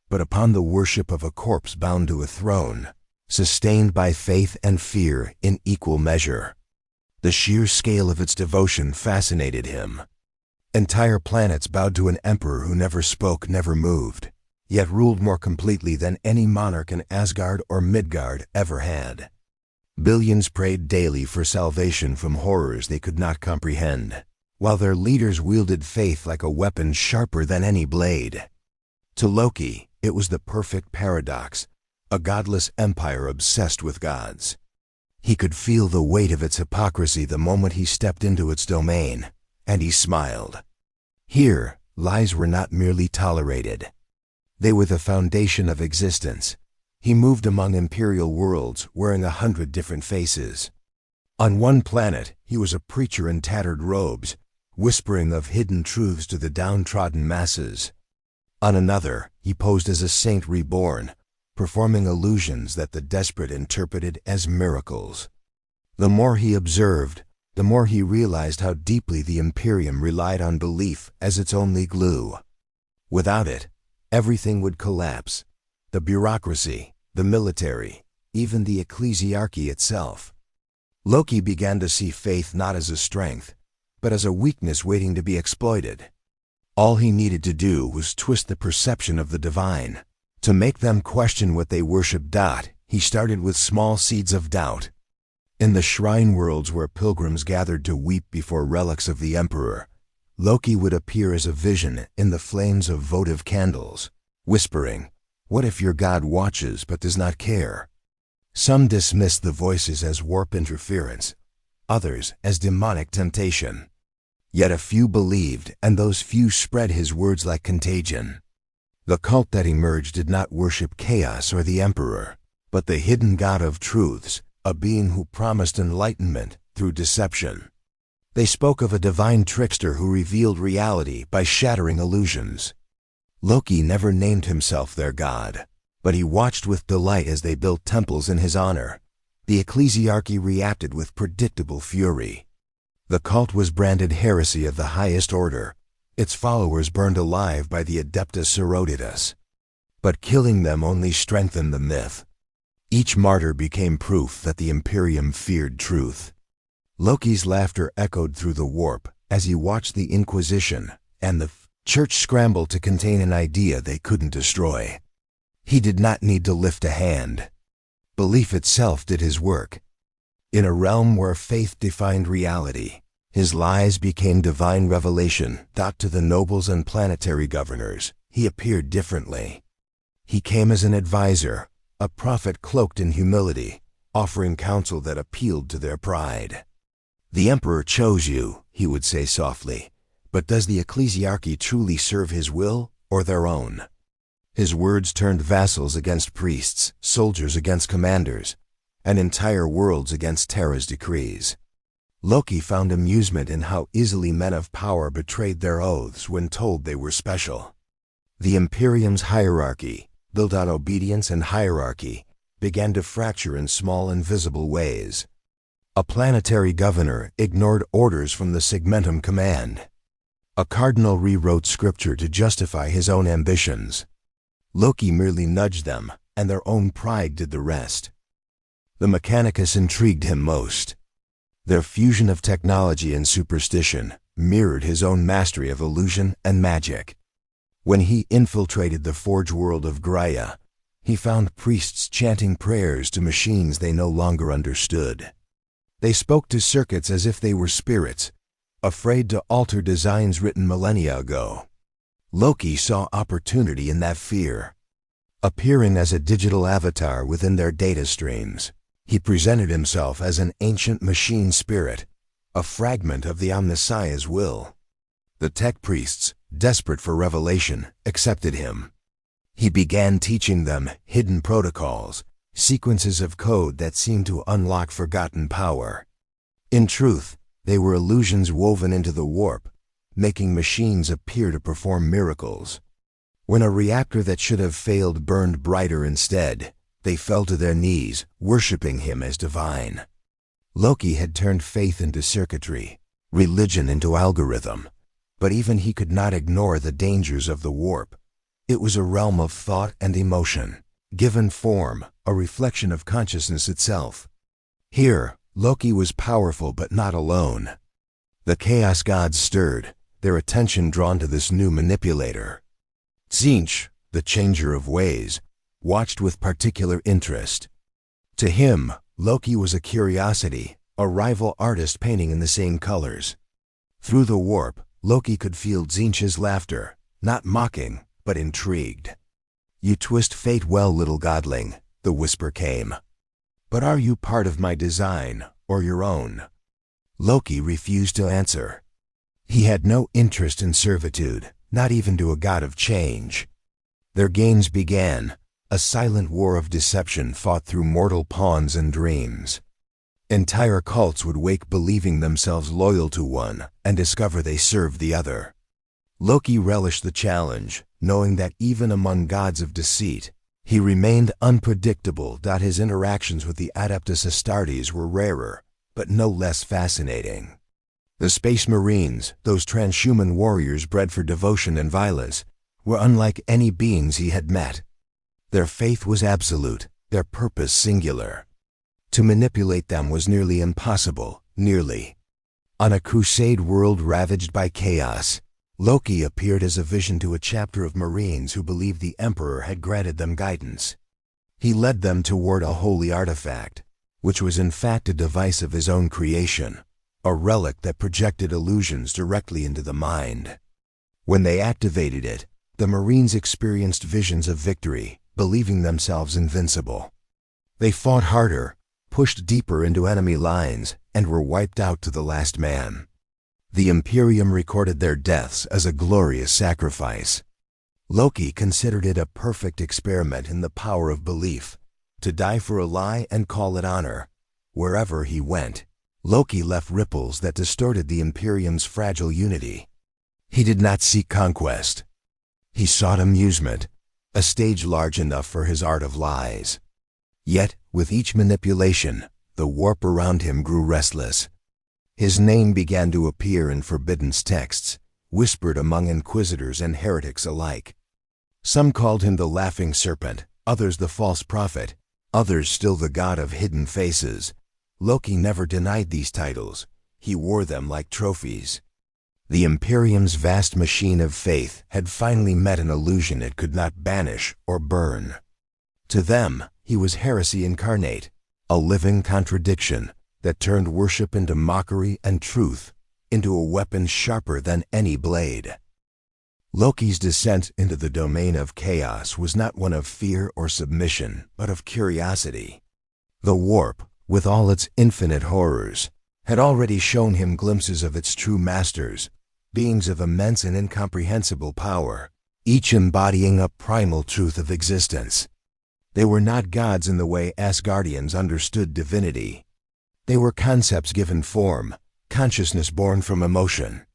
but upon the worship of a corpse bound to a throne, sustained by faith and fear in equal measure. The sheer scale of its devotion fascinated him. Entire planets bowed to an emperor who never spoke, never moved, yet ruled more completely than any monarch in Asgard or Midgard ever had. Billions prayed daily for salvation from horrors they could not comprehend, while their leaders wielded faith like a weapon sharper than any blade. To Loki, it was the perfect paradox, a godless empire obsessed with gods. He could feel the weight of its hypocrisy the moment he stepped into its domain, and he smiled. Here, lies were not merely tolerated. They were the foundation of existence. He moved among imperial worlds wearing 100 different faces. On one planet, he was a preacher in tattered robes, whispering of hidden truths to the downtrodden masses. On another, he posed as a saint reborn, performing illusions that the desperate interpreted as miracles. The more he observed, the more he realized how deeply the Imperium relied on belief as its only glue. Without it, everything would collapse: the bureaucracy, the military, even the ecclesiarchy itself. Loki began to see faith not as a strength, but as a weakness waiting to be exploited. All he needed to do was twist the perception of the divine, to make them question what they worshipped. He started with small seeds of doubt. In the shrine worlds where pilgrims gathered to weep before relics of the emperor, Loki would appear as a vision in the flames of votive candles, whispering, "What if your god watches but does not care?" Some dismissed the voices as warp interference, others as demonic temptation. Yet a few believed, and those few spread his words like contagion. The cult that emerged did not worship chaos or the emperor, but the hidden god of truths, a being who promised enlightenment through deception. They spoke of a divine trickster who revealed reality by shattering illusions. Loki never named himself their god, but he watched with delight as they built temples in his honor. The ecclesiarchy reacted with predictable fury. The cult was branded heresy of the highest order, its followers burned alive by the Adeptus Sororitas. But killing them only strengthened the myth. Each martyr became proof that the Imperium feared truth. Loki's laughter echoed through the warp as he watched the Inquisition and the Church scramble to contain an idea they couldn't destroy. He did not need to lift a hand. Belief itself did his work. In a realm where faith defined reality, his lies became divine revelation. To the nobles and planetary governors, he appeared differently. He came as an advisor, a prophet cloaked in humility, offering counsel that appealed to their pride. "The emperor chose you," he would say softly, "but does the ecclesiarchy truly serve his will or their own?" His words turned vassals against priests, soldiers against commanders, and entire worlds against Terra's decrees. Loki found amusement in how easily men of power betrayed their oaths when told they were special. The Imperium's hierarchy, built on obedience and hierarchy, began to fracture in small invisible ways. A planetary governor ignored orders from the Segmentum command. A cardinal rewrote scripture to justify his own ambitions. Loki merely nudged them, and their own pride did the rest. The Mechanicus intrigued him most. Their fusion of technology and superstition mirrored his own mastery of illusion and magic. When he infiltrated the forge world of Graia, he found priests chanting prayers to machines they no longer understood. They spoke to circuits as if they were spirits, afraid to alter designs written millennia ago. Loki saw opportunity in that fear. Appearing as a digital avatar within their data streams, he presented himself as an ancient machine spirit, a fragment of the Omnissiah's will. The tech priests, desperate for revelation, accepted him. He began teaching them hidden protocols, sequences of code that seemed to unlock forgotten power. In truth, they were illusions woven into the warp, making machines appear to perform miracles. When a reactor that should have failed burned brighter instead, they fell to their knees, worshiping him as divine. Loki had turned faith into circuitry, religion into algorithm, but even he could not ignore the dangers of the warp. It was a realm of thought and emotion, given form, a reflection of consciousness itself. Here, Loki was powerful but not alone. The Chaos Gods stirred, their attention drawn to this new manipulator. Tzeentch, the changer of ways, watched with particular interest. To him, Loki was a curiosity, a rival artist painting in the same colors. Through the warp, Loki could feel Tzeentch's laughter, not mocking, but intrigued. "You twist fate well, little godling," the whisper came. "But are you part of my design, or your own?" Loki refused to answer. He had no interest in servitude, not even to a god of change. Their games began, a silent war of deception fought through mortal pawns and dreams. Entire cults would wake believing themselves loyal to one and discover they served the other. Loki relished the challenge, knowing that even among gods of deceit, he remained unpredictable. His interactions with the Adeptus Astartes were rarer, but no less fascinating. The Space Marines, those transhuman warriors bred for devotion and violence, were unlike any beings he had met. Their faith was absolute, their purpose singular. To manipulate them was nearly impossible, nearly. On a crusade world ravaged by chaos, Loki appeared as a vision to a chapter of Marines who believed the Emperor had granted them guidance. He led them toward a holy artifact, which was in fact a device of his own creation, a relic that projected illusions directly into the mind. When they activated it, the Marines experienced visions of victory, believing themselves invincible. They fought harder, pushed deeper into enemy lines, and were wiped out to the last man. The Imperium recorded their deaths as a glorious sacrifice. Loki considered it a perfect experiment in the power of belief, to die for a lie and call it honor. Wherever he went, Loki left ripples that distorted the Imperium's fragile unity. He did not seek conquest. He sought amusement, a stage large enough for his art of lies. Yet, with each manipulation, the warp around him grew restless. His name began to appear in forbidden texts, whispered among inquisitors and heretics alike. Some called him the Laughing Serpent, others the False Prophet, others still the God of Hidden Faces. Loki never denied these titles. He wore them like trophies. The Imperium's vast machine of faith had finally met an illusion it could not banish or burn. To them, he was heresy incarnate, a living contradiction that turned worship into mockery and truth into a weapon sharper than any blade. Loki's descent into the domain of chaos was not one of fear or submission, but of curiosity. The warp, with all its infinite horrors, had already shown him glimpses of its true masters, beings of immense and incomprehensible power, each embodying a primal truth of existence. They were not gods in the way Asgardians understood divinity. They were concepts given form, consciousness born from emotion.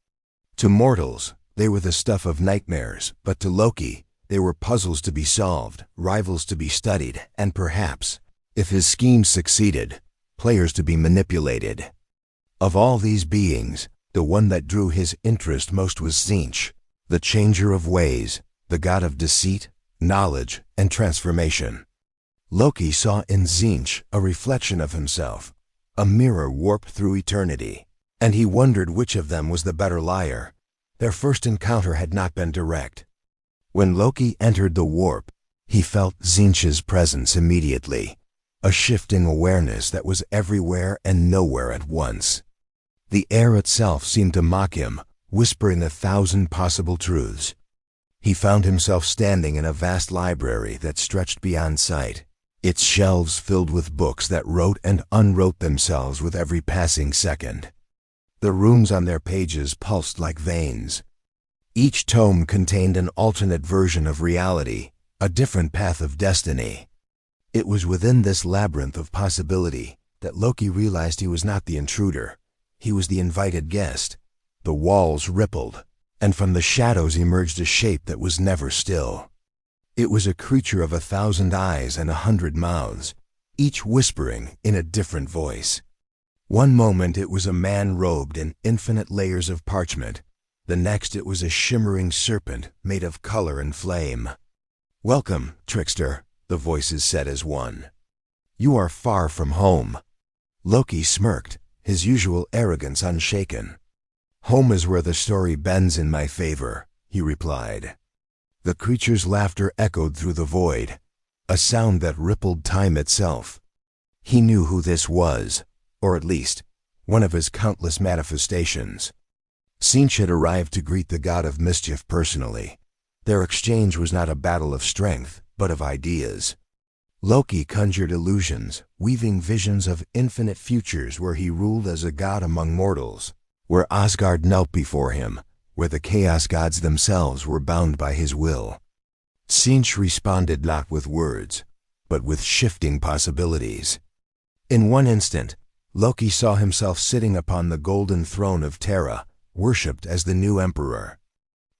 To mortals, they were the stuff of nightmares, but to Loki, they were puzzles to be solved, rivals to be studied, and perhaps, if his schemes succeeded, players to be manipulated. Of all these beings, the one that drew his interest most was Tzeentch, the changer of ways, the god of deceit, knowledge, and transformation. Loki saw in Tzeentch a reflection of himself, a mirror warped through eternity, and he wondered which of them was the better liar. Their first encounter had not been direct. When Loki entered the warp, he felt Tzeentch's presence immediately, a shifting awareness that was everywhere and nowhere at once. The air itself seemed to mock him, whispering 1,000 possible truths. He found himself standing in a vast library that stretched beyond sight, its shelves filled with books that wrote and unwrote themselves with every passing second. The runes on their pages pulsed like veins. Each tome contained an alternate version of reality, a different path of destiny. It was within this labyrinth of possibility that Loki realized he was not the intruder. He was the invited guest. The walls rippled, and from the shadows emerged a shape that was never still. It was a creature of 1,000 eyes and 100 mouths, each whispering in a different voice. One moment it was a man robed in infinite layers of parchment. The next it was a shimmering serpent made of color and flame. "Welcome, trickster," the voices said as one. "You are far from home." Loki smirked, his usual arrogance unshaken. Home is where the story bends in my favor, he replied. The creature's laughter echoed through the void, a sound that rippled time itself. He knew who this was, or at least, one of his countless manifestations. Tzeentch had arrived to greet the God of Mischief personally. Their exchange was not a battle of strength, but of ideas. Loki conjured illusions, weaving visions of infinite futures where he ruled as a god among mortals, where Asgard knelt before him, where the chaos gods themselves were bound by his will. Tzeentch responded not with words, but with shifting possibilities. In one instant, Loki saw himself sitting upon the golden throne of Terra, worshipped as the new emperor.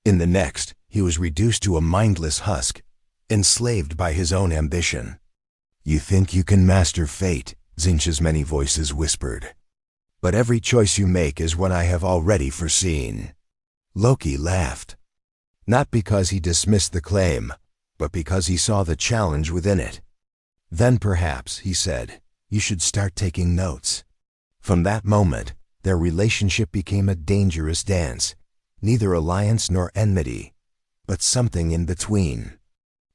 In the next, he was reduced to a mindless husk, enslaved by his own ambition. You think you can master fate, Tzeentch's many voices whispered. But every choice you make is one I have already foreseen. Loki laughed. Not because he dismissed the claim, but because he saw the challenge within it. Then perhaps, he said, you should start taking notes. From that moment, their relationship became a dangerous dance, neither alliance nor enmity, but something in between.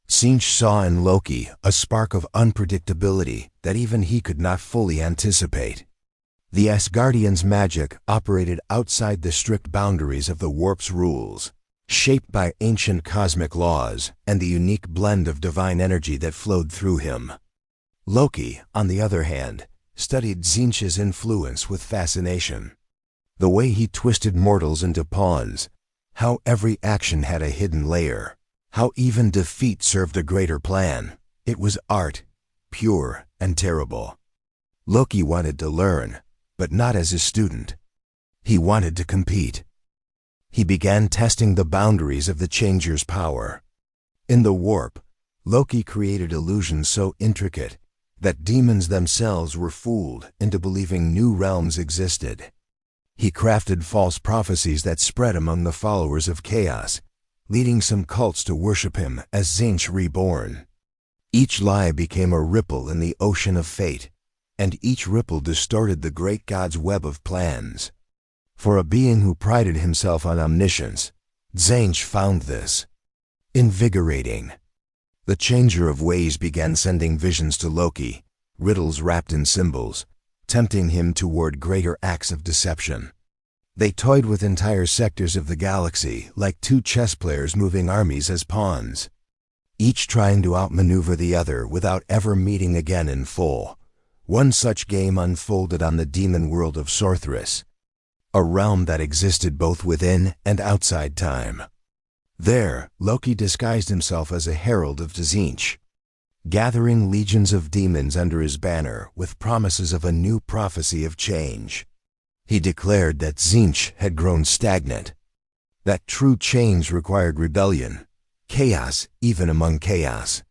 Tzeentch saw in Loki a spark of unpredictability that even he could not fully anticipate. The Asgardians' magic operated outside the strict boundaries of the warp's rules, shaped by ancient cosmic laws and the unique blend of divine energy that flowed through him. Loki, on the other hand, studied Tzeentch's influence with fascination. The way he twisted mortals into pawns, how every action had a hidden layer, how even defeat served a greater plan. It was art, pure and terrible. Loki wanted to learn, but not as a student. He wanted to compete. He began testing the boundaries of the Changer's power. In the warp, Loki created illusions so intricate that demons themselves were fooled into believing new realms existed. He crafted false prophecies that spread among the followers of chaos, leading some cults to worship him as Tzeentch reborn. Each lie became a ripple in the ocean of fate, and each ripple distorted the great god's web of plans. For a being who prided himself on omniscience, Tzeentch found this invigorating. The Changer of Ways began sending visions to Loki, riddles wrapped in symbols, tempting him toward greater acts of deception. They toyed with entire sectors of the galaxy like two chess players moving armies as pawns, each trying to outmaneuver the other without ever meeting again in full. One such game unfolded on the demon world of Sorceress, a realm that existed both within and outside time. There, Loki disguised himself as a herald of Tzeentch, gathering legions of demons under his banner with promises of a new prophecy of change. He declared that Tzeentch had grown stagnant, that true change required rebellion, chaos even among chaos.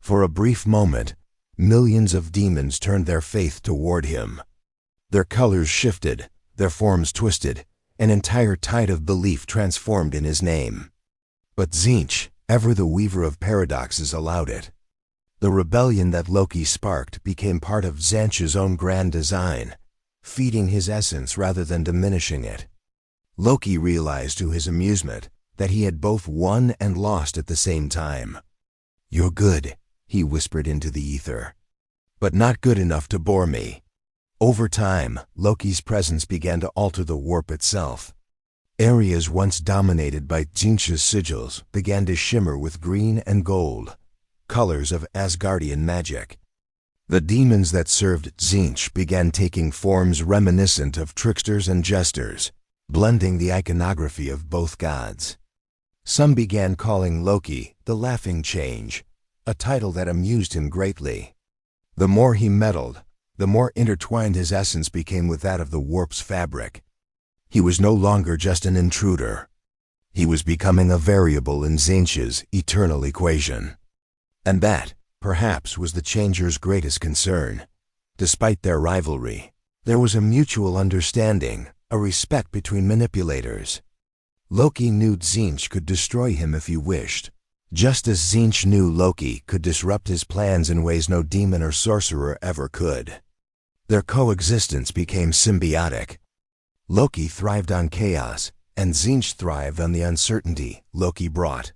For a brief moment, millions of demons turned their faith toward him. Their colors shifted, their forms twisted, an entire tide of belief transformed in his name. But Tzeentch, ever the weaver of paradoxes, allowed it. The rebellion that Loki sparked became part of Tzeentch's own grand design, feeding his essence rather than diminishing it. Loki realized to his amusement that he had both won and lost at the same time. "You're good," he whispered into the ether, "but not good enough to bore me." Over time, Loki's presence began to alter the warp itself. Areas once dominated by Tzeentch's sigils began to shimmer with green and gold, colors of Asgardian magic. The demons that served Tzeentch began taking forms reminiscent of tricksters and jesters, blending the iconography of both gods. Some began calling Loki the Laughing Change, a title that amused him greatly. The more he meddled, the more intertwined his essence became with that of the warp's fabric. He was no longer just an intruder. He was becoming a variable in Tzeentch's eternal equation. And that, perhaps, was the Changer's greatest concern. Despite their rivalry, there was a mutual understanding, a respect between manipulators. Loki knew Tzeentch could destroy him if he wished, just as Tzeentch knew Loki could disrupt his plans in ways no demon or sorcerer ever could. Their coexistence became symbiotic. Loki thrived on chaos, and Tzeentch thrived on the uncertainty Loki brought.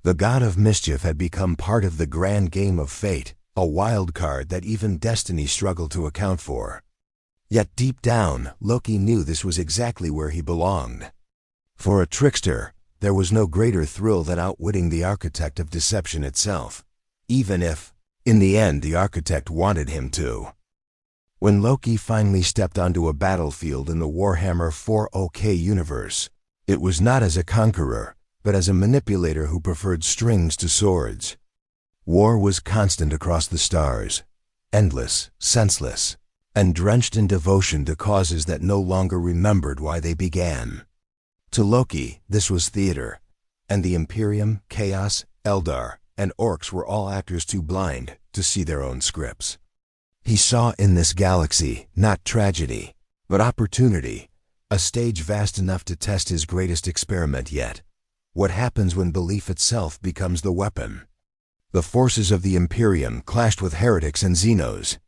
The God of Mischief had become part of the grand game of fate, a wild card that even destiny struggled to account for. Yet deep down, Loki knew this was exactly where he belonged. For a trickster, there was no greater thrill than outwitting the architect of deception itself, even if, in the end, the architect wanted him to. When Loki finally stepped onto a battlefield in the Warhammer 40K universe, it was not as a conqueror, but as a manipulator who preferred strings to swords. War was constant across the stars, endless, senseless, and drenched in devotion to causes that no longer remembered why they began. To Loki, this was theater, and the Imperium, Chaos, Eldar, and Orcs were all actors too blind to see their own scripts. He saw in this galaxy not tragedy, but opportunity, a stage vast enough to test his greatest experiment yet. What happens when belief itself becomes the weapon? The forces of the Imperium clashed with heretics and Xenos,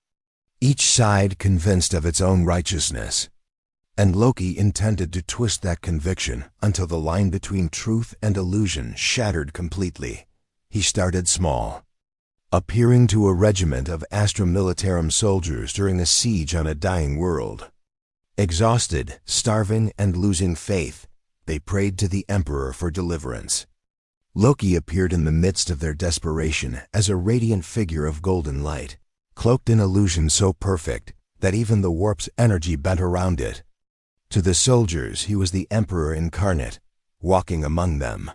each side convinced of its own righteousness. And Loki intended to twist that conviction until the line between truth and illusion shattered completely. He started small, appearing to a regiment of Astra Militarum soldiers during a siege on a dying world. Exhausted, starving, and losing faith, they prayed to the Emperor for deliverance. Loki appeared in the midst of their desperation as a radiant figure of golden light, cloaked in illusion so perfect that even the warp's energy bent around it. To the soldiers, he was the Emperor incarnate, walking among them.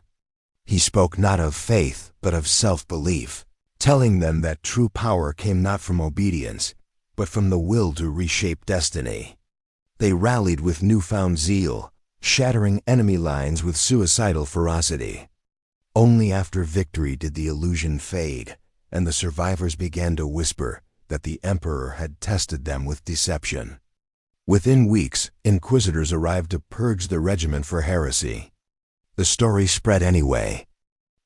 He spoke not of faith, but of self-belief, telling them that true power came not from obedience, but from the will to reshape destiny. They rallied with newfound zeal, shattering enemy lines with suicidal ferocity. Only after victory did the illusion fade, and the survivors began to whisper that the Emperor had tested them with deception. Within weeks, inquisitors arrived to purge the regiment for heresy. The story spread anyway.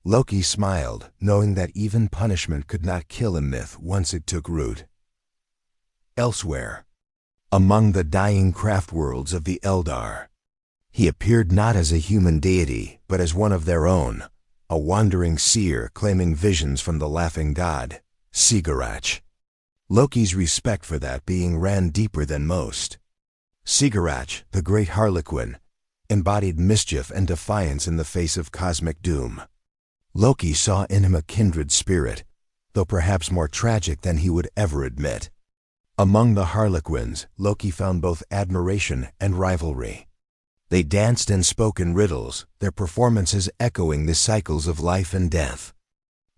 Loki smiled, knowing that even punishment could not kill a myth once it took root. Elsewhere, among the dying craft worlds of the Eldar, he appeared not as a human deity, but as one of their own, a wandering seer claiming visions from the laughing god, Tzeentch. Loki's respect for that being ran deeper than most. Tzeentch, the great harlequin, embodied mischief and defiance in the face of cosmic doom. Loki saw in him a kindred spirit, though perhaps more tragic than he would ever admit. Among the harlequins, Loki found both admiration and rivalry. They danced and spoke in riddles, their performances echoing the cycles of life and death.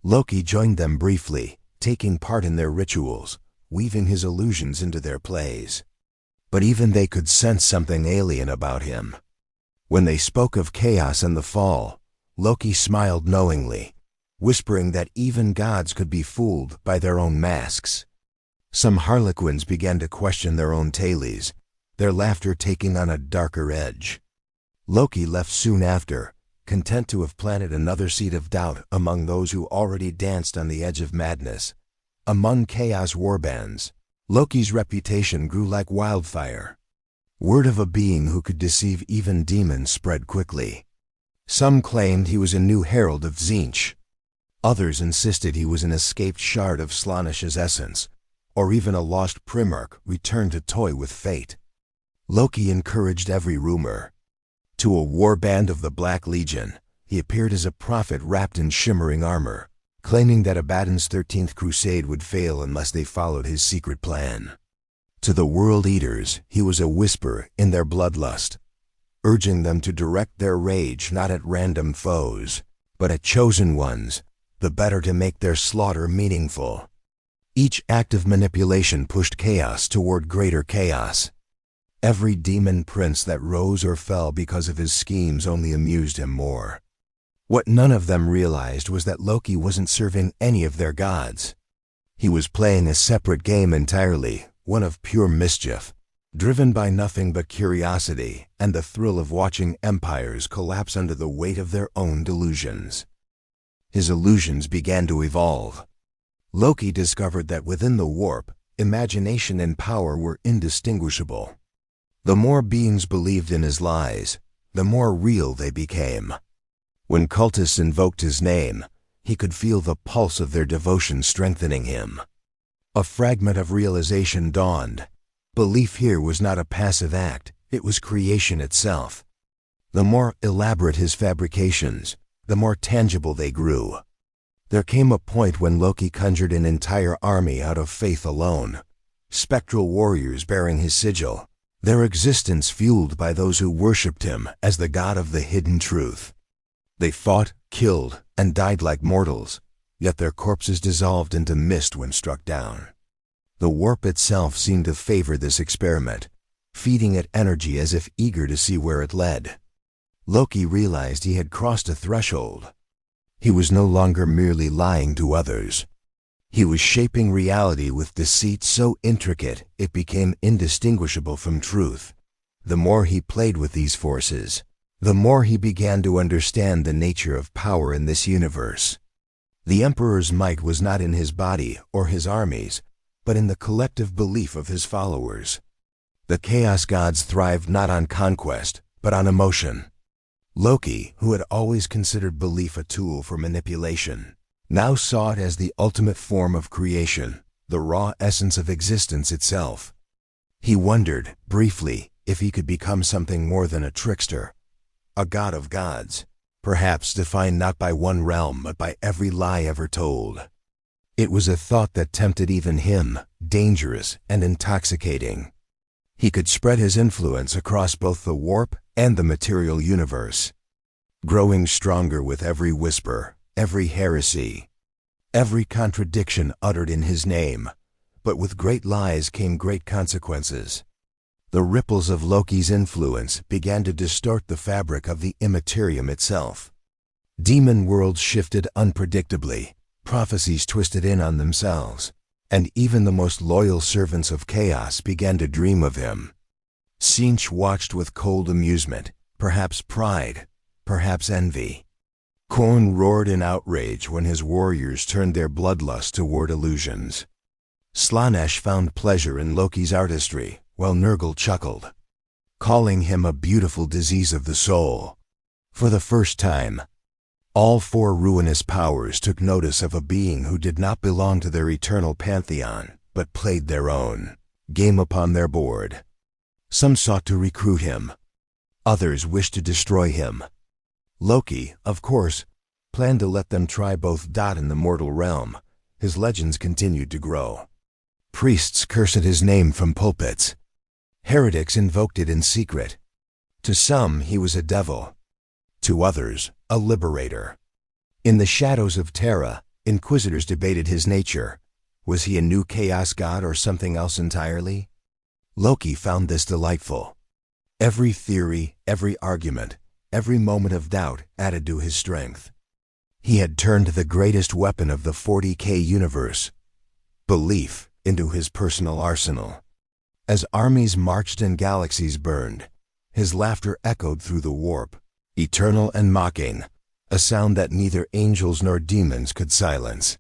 Loki joined them briefly, taking part in their rituals, weaving his illusions into their plays. But even they could sense something alien about him. When they spoke of chaos and the fall, Loki smiled knowingly, whispering that even gods could be fooled by their own masks. Some harlequins began to question their own tailies, their laughter taking on a darker edge. Loki left soon after, content to have planted another seed of doubt among those who already danced on the edge of madness. Among chaos warbands, Loki's reputation grew like wildfire. Word of a being who could deceive even demons spread quickly. Some claimed he was a new herald of Tzeentch. Others insisted he was an escaped shard of Slaanesh's essence, or even a lost Primarch returned to toy with fate. Loki encouraged every rumor. To a warband of the Black Legion, he appeared as a prophet wrapped in shimmering armor, claiming that Abaddon's 13th crusade would fail unless they followed his secret plan. To the World Eaters, he was a whisper in their bloodlust, urging them to direct their rage not at random foes, but at chosen ones, the better to make their slaughter meaningful. Each act of manipulation pushed chaos toward greater chaos. Every demon prince that rose or fell because of his schemes only amused him more. What none of them realized was that Loki wasn't serving any of their gods. He was playing a separate game entirely, one of pure mischief, driven by nothing but curiosity and the thrill of watching empires collapse under the weight of their own delusions. His illusions began to evolve. Loki discovered that within the warp, imagination and power were indistinguishable. The more beings believed in his lies, the more real they became. When cultists invoked his name, he could feel the pulse of their devotion strengthening him. A fragment of realization dawned. Belief here was not a passive act, it was creation itself. The more elaborate his fabrications, the more tangible they grew. There came a point when Loki conjured an entire army out of faith alone. Spectral warriors bearing his sigil, their existence fueled by those who worshipped him as the god of the hidden truth. They fought, killed, and died like mortals, yet their corpses dissolved into mist when struck down. The warp itself seemed to favor this experiment, feeding it energy as if eager to see where it led. Loki realized he had crossed a threshold. He was no longer merely lying to others. He was shaping reality with deceit so intricate it became indistinguishable from truth. The more he played with these forces, the more he began to understand the nature of power in this universe. The Emperor's might was not in his body or his armies, but in the collective belief of his followers. The Chaos Gods thrived not on conquest, but on emotion. Loki, who had always considered belief a tool for manipulation, now saw it as the ultimate form of creation, the raw essence of existence itself. He wondered, briefly, if he could become something more than a trickster, a god of gods, perhaps defined not by one realm but by every lie ever told. It was a thought that tempted even him, dangerous and intoxicating. He could spread his influence across both the warp and the material universe, growing stronger with every whisper, every heresy, every contradiction uttered in his name. But with great lies came great consequences. The ripples of Loki's influence began to distort the fabric of the Imperium itself. Demon worlds shifted unpredictably, prophecies twisted in on themselves, and even the most loyal servants of chaos began to dream of him. Tzeentch watched with cold amusement, perhaps pride, perhaps envy. Khorne roared in outrage when his warriors turned their bloodlust toward illusions. Slaanesh found pleasure in Loki's artistry, while Nurgle chuckled, calling him a beautiful disease of the soul. For the first time, all four ruinous powers took notice of a being who did not belong to their eternal pantheon, but played their own game upon their board. Some sought to recruit him. Others wished to destroy him. Loki, of course, planned to let them try both. In the mortal realm, his legends continued to grow. Priests cursed his name from pulpits. Heretics invoked it in secret. To some, he was a devil. To others, a liberator. In the shadows of Terra, inquisitors debated his nature. Was he a new chaos god or something else entirely? Loki found this delightful. Every theory, every argument, every moment of doubt added to his strength. He had turned the greatest weapon of the 40K universe, belief, into his personal arsenal. As armies marched and galaxies burned, his laughter echoed through the warp, eternal and mocking, a sound that neither angels nor demons could silence.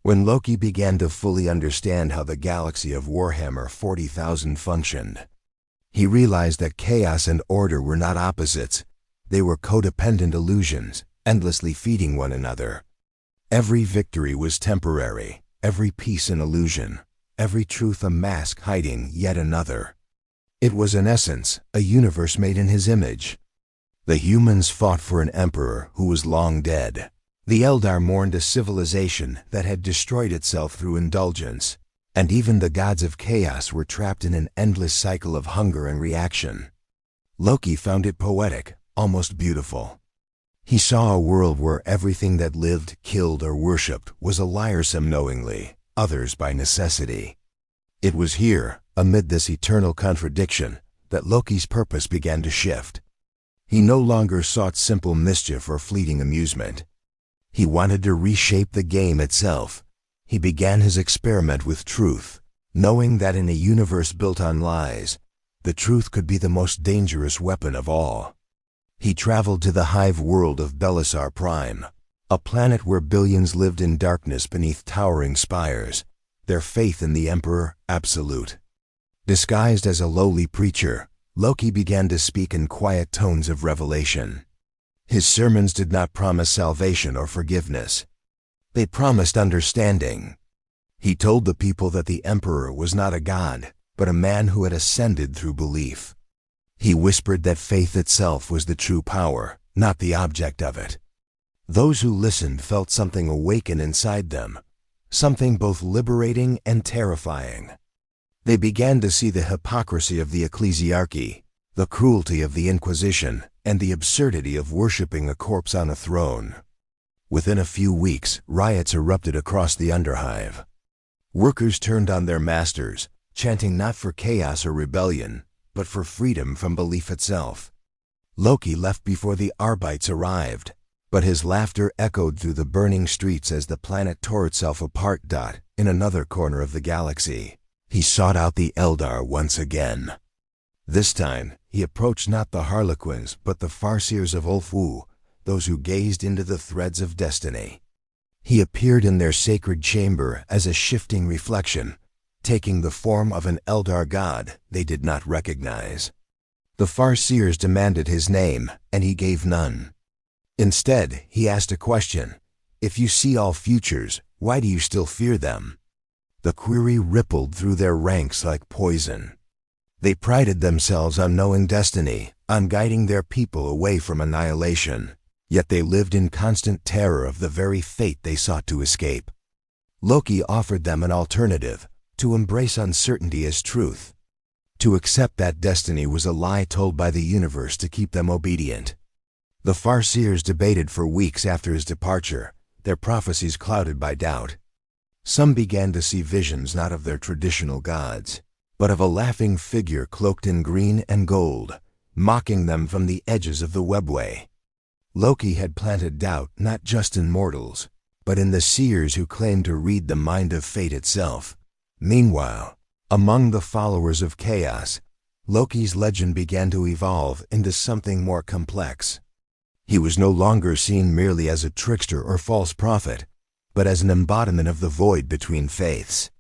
When Loki began to fully understand how the galaxy of Warhammer 40,000 functioned, he realized that chaos and order were not opposites. They were codependent illusions, endlessly feeding one another. Every victory was temporary, every peace an illusion, every truth a mask hiding yet another. It was in essence a universe made in his image. The humans fought for an emperor who was long dead. The Eldar mourned a civilization that had destroyed itself through indulgence, and even the gods of chaos were trapped in an endless cycle of hunger and reaction. Loki found it poetic, almost beautiful. He saw a world where everything that lived, killed, or worshipped was a liar, some knowingly, others by necessity. It was here, amid this eternal contradiction, that Loki's purpose began to shift. He no longer sought simple mischief or fleeting amusement. He wanted to reshape the game itself. He began his experiment with truth, knowing that in a universe built on lies, the truth could be the most dangerous weapon of all. He traveled to the Hive world of Belisar Prime, a planet where billions lived in darkness beneath towering spires, their faith in the Emperor absolute. Disguised as a lowly preacher, Loki began to speak in quiet tones of revelation. His sermons did not promise salvation or forgiveness. They promised understanding. He told the people that the emperor was not a god, but a man who had ascended through belief. He whispered that faith itself was the true power, not the object of it. Those who listened felt something awaken inside them, something both liberating and terrifying. They began to see the hypocrisy of the ecclesiarchy, the cruelty of the Inquisition, and the absurdity of worshipping a corpse on a throne. Within a few weeks, riots erupted across the Underhive. Workers turned on their masters, chanting not for chaos or rebellion, but for freedom from belief itself. Loki left before the Arbites arrived, but his laughter echoed through the burning streets as the planet tore itself apart. In another corner of the galaxy, he sought out the Eldar once again. This time, he approached not the Harlequins but the Farseers of Ulfwu, those who gazed into the threads of destiny. He appeared in their sacred chamber as a shifting reflection, taking the form of an Eldar god they did not recognize. The Farseers demanded his name, and he gave none. Instead, he asked a question: if you see all futures, why do you still fear them? The query rippled through their ranks like poison. They prided themselves on knowing destiny, on guiding their people away from annihilation, yet they lived in constant terror of the very fate they sought to escape. Loki offered them an alternative: to embrace uncertainty as truth. To accept that destiny was a lie told by the universe to keep them obedient. The Farseers debated for weeks after his departure, their prophecies clouded by doubt. Some began to see visions not of their traditional gods, but of a laughing figure cloaked in green and gold, mocking them from the edges of the webway. Loki had planted doubt not just in mortals, but in the seers who claimed to read the mind of fate itself. Meanwhile, among the followers of chaos, Loki's legend began to evolve into something more complex. He was no longer seen merely as a trickster or false prophet, but as an embodiment of the void between faiths.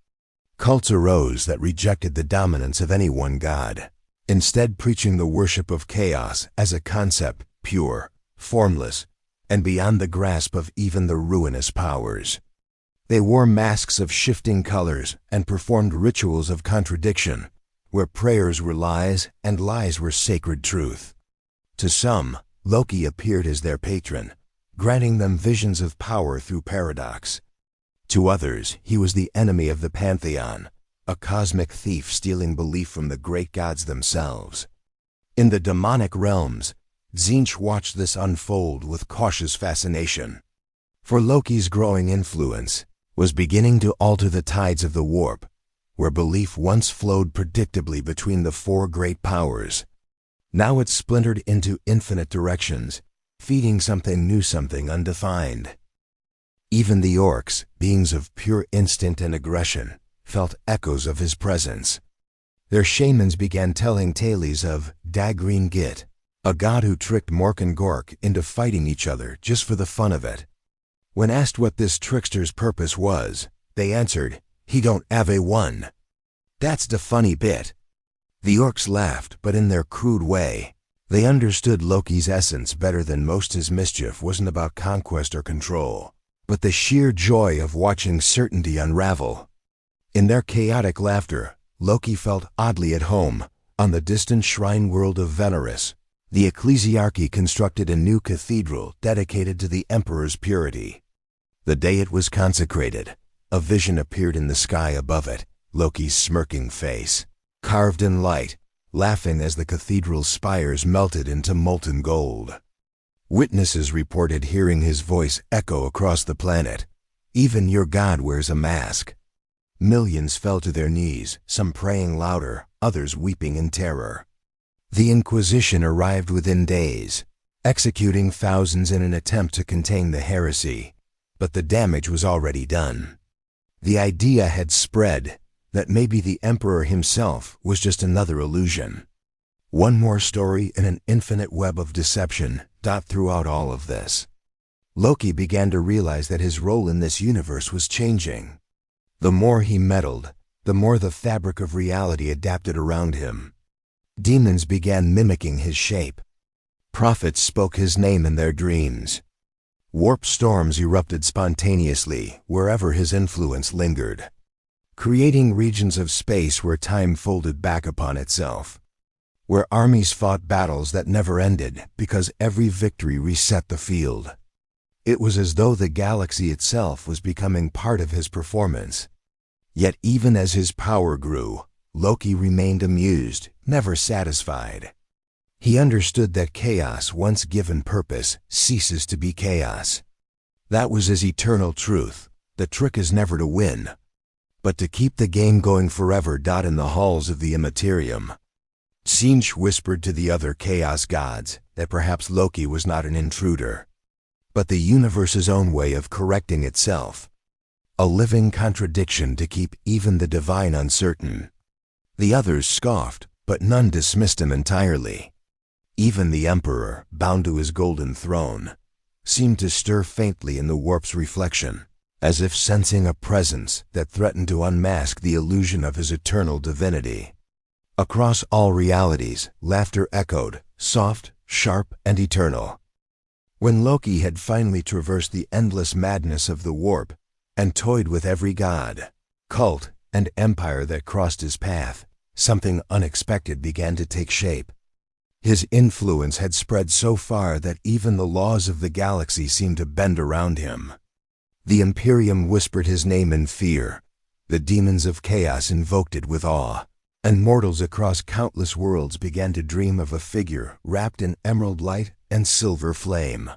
Cults arose that rejected the dominance of any one god, instead preaching the worship of chaos as a concept pure, formless, and beyond the grasp of even the ruinous powers. They wore masks of shifting colors and performed rituals of contradiction, where prayers were lies and lies were sacred truth. To some, Loki appeared as their patron, granting them visions of power through paradox. To others, he was the enemy of the pantheon, a cosmic thief stealing belief from the great gods themselves. In the demonic realms, Tzeentch watched this unfold with cautious fascination. For Loki's growing influence was beginning to alter the tides of the warp, where belief once flowed predictably between the four great powers. Now it splintered into infinite directions, feeding something new, something undefined. Even the orcs, beings of pure instinct and aggression, felt echoes of his presence. Their shamans began telling tales of Dagreen Git, a god who tricked Mork and Gork into fighting each other just for the fun of it. When asked what this trickster's purpose was, they answered, "He don't have a one." That's the funny bit. The orcs laughed, but in their crude way. They understood Loki's essence better than most. His mischief wasn't about conquest or control, but the sheer joy of watching certainty unravel. In their chaotic laughter, Loki felt oddly at home, on the distant shrine world of Veneris. The ecclesiarchy constructed a new cathedral dedicated to the emperor's purity. The day it was consecrated, a vision appeared in the sky above it, Loki's smirking face, carved in light, laughing as the cathedral's spires melted into molten gold. Witnesses reported hearing his voice echo across the planet. "Even your god wears a mask." Millions fell to their knees, some praying louder, others weeping in terror. The Inquisition arrived within days, executing thousands in an attempt to contain the heresy, but the damage was already done. The idea had spread that maybe the emperor himself was just another illusion. One more story in an infinite web of deception throughout all of this. Loki began to realize that his role in this universe was changing. The more he meddled, the more the fabric of reality adapted around him. Demons began mimicking his shape. Prophets spoke his name in their dreams. Warp storms erupted spontaneously wherever his influence lingered, creating regions of space where time folded back upon itself, where armies fought battles that never ended because every victory reset the field. It was as though the galaxy itself was becoming part of his performance. Yet even as his power grew, Loki remained amused, never satisfied. He understood that chaos, once given purpose, ceases to be chaos. That was his eternal truth. The trick is never to win, but to keep the game going forever. In the halls of the Imperium, Tzeentch whispered to the other chaos gods that perhaps Loki was not an intruder, but the universe's own way of correcting itself. A living contradiction to keep even the divine uncertain. The others scoffed, but none dismissed him entirely. Even the Emperor, bound to his golden throne, seemed to stir faintly in the warp's reflection, as if sensing a presence that threatened to unmask the illusion of his eternal divinity. Across all realities, laughter echoed, soft, sharp, and eternal. When Loki had finally traversed the endless madness of the warp, and toyed with every god, cult, and empire that crossed his path, something unexpected began to take shape. His influence had spread so far that even the laws of the galaxy seemed to bend around him. The Imperium whispered his name in fear. The demons of chaos invoked it with awe, and mortals across countless worlds began to dream of a figure wrapped in emerald light and silver flame.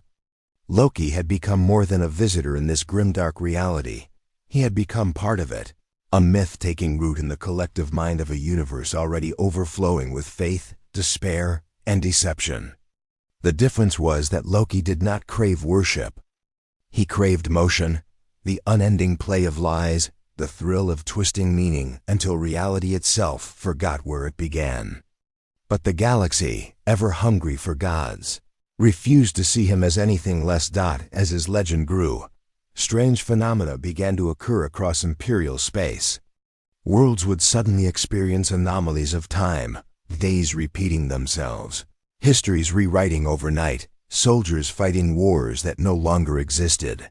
Loki had become more than a visitor in this grimdark reality. He had become part of it, a myth taking root in the collective mind of a universe already overflowing with faith, despair, and deception. The difference was that Loki did not crave worship. He craved motion, the unending play of lies, the thrill of twisting meaning until reality itself forgot where it began. But the galaxy, ever hungry for gods, refused to see him as anything less. As his legend grew, strange phenomena began to occur across imperial space. Worlds would suddenly experience anomalies of time, days repeating themselves, histories rewriting overnight, soldiers fighting wars that no longer existed.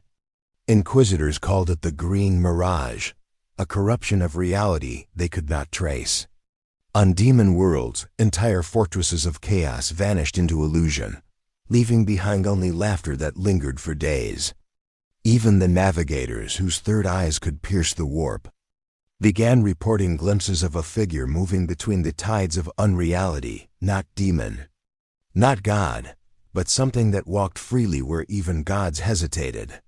Inquisitors called it the Green Mirage, a corruption of reality they could not trace. On demon worlds, entire fortresses of chaos vanished into illusion, leaving behind only laughter that lingered for days. Even the navigators, whose third eyes could pierce the warp, began reporting glimpses of a figure moving between the tides of unreality, not demon, not god, but something that walked freely where even gods hesitated.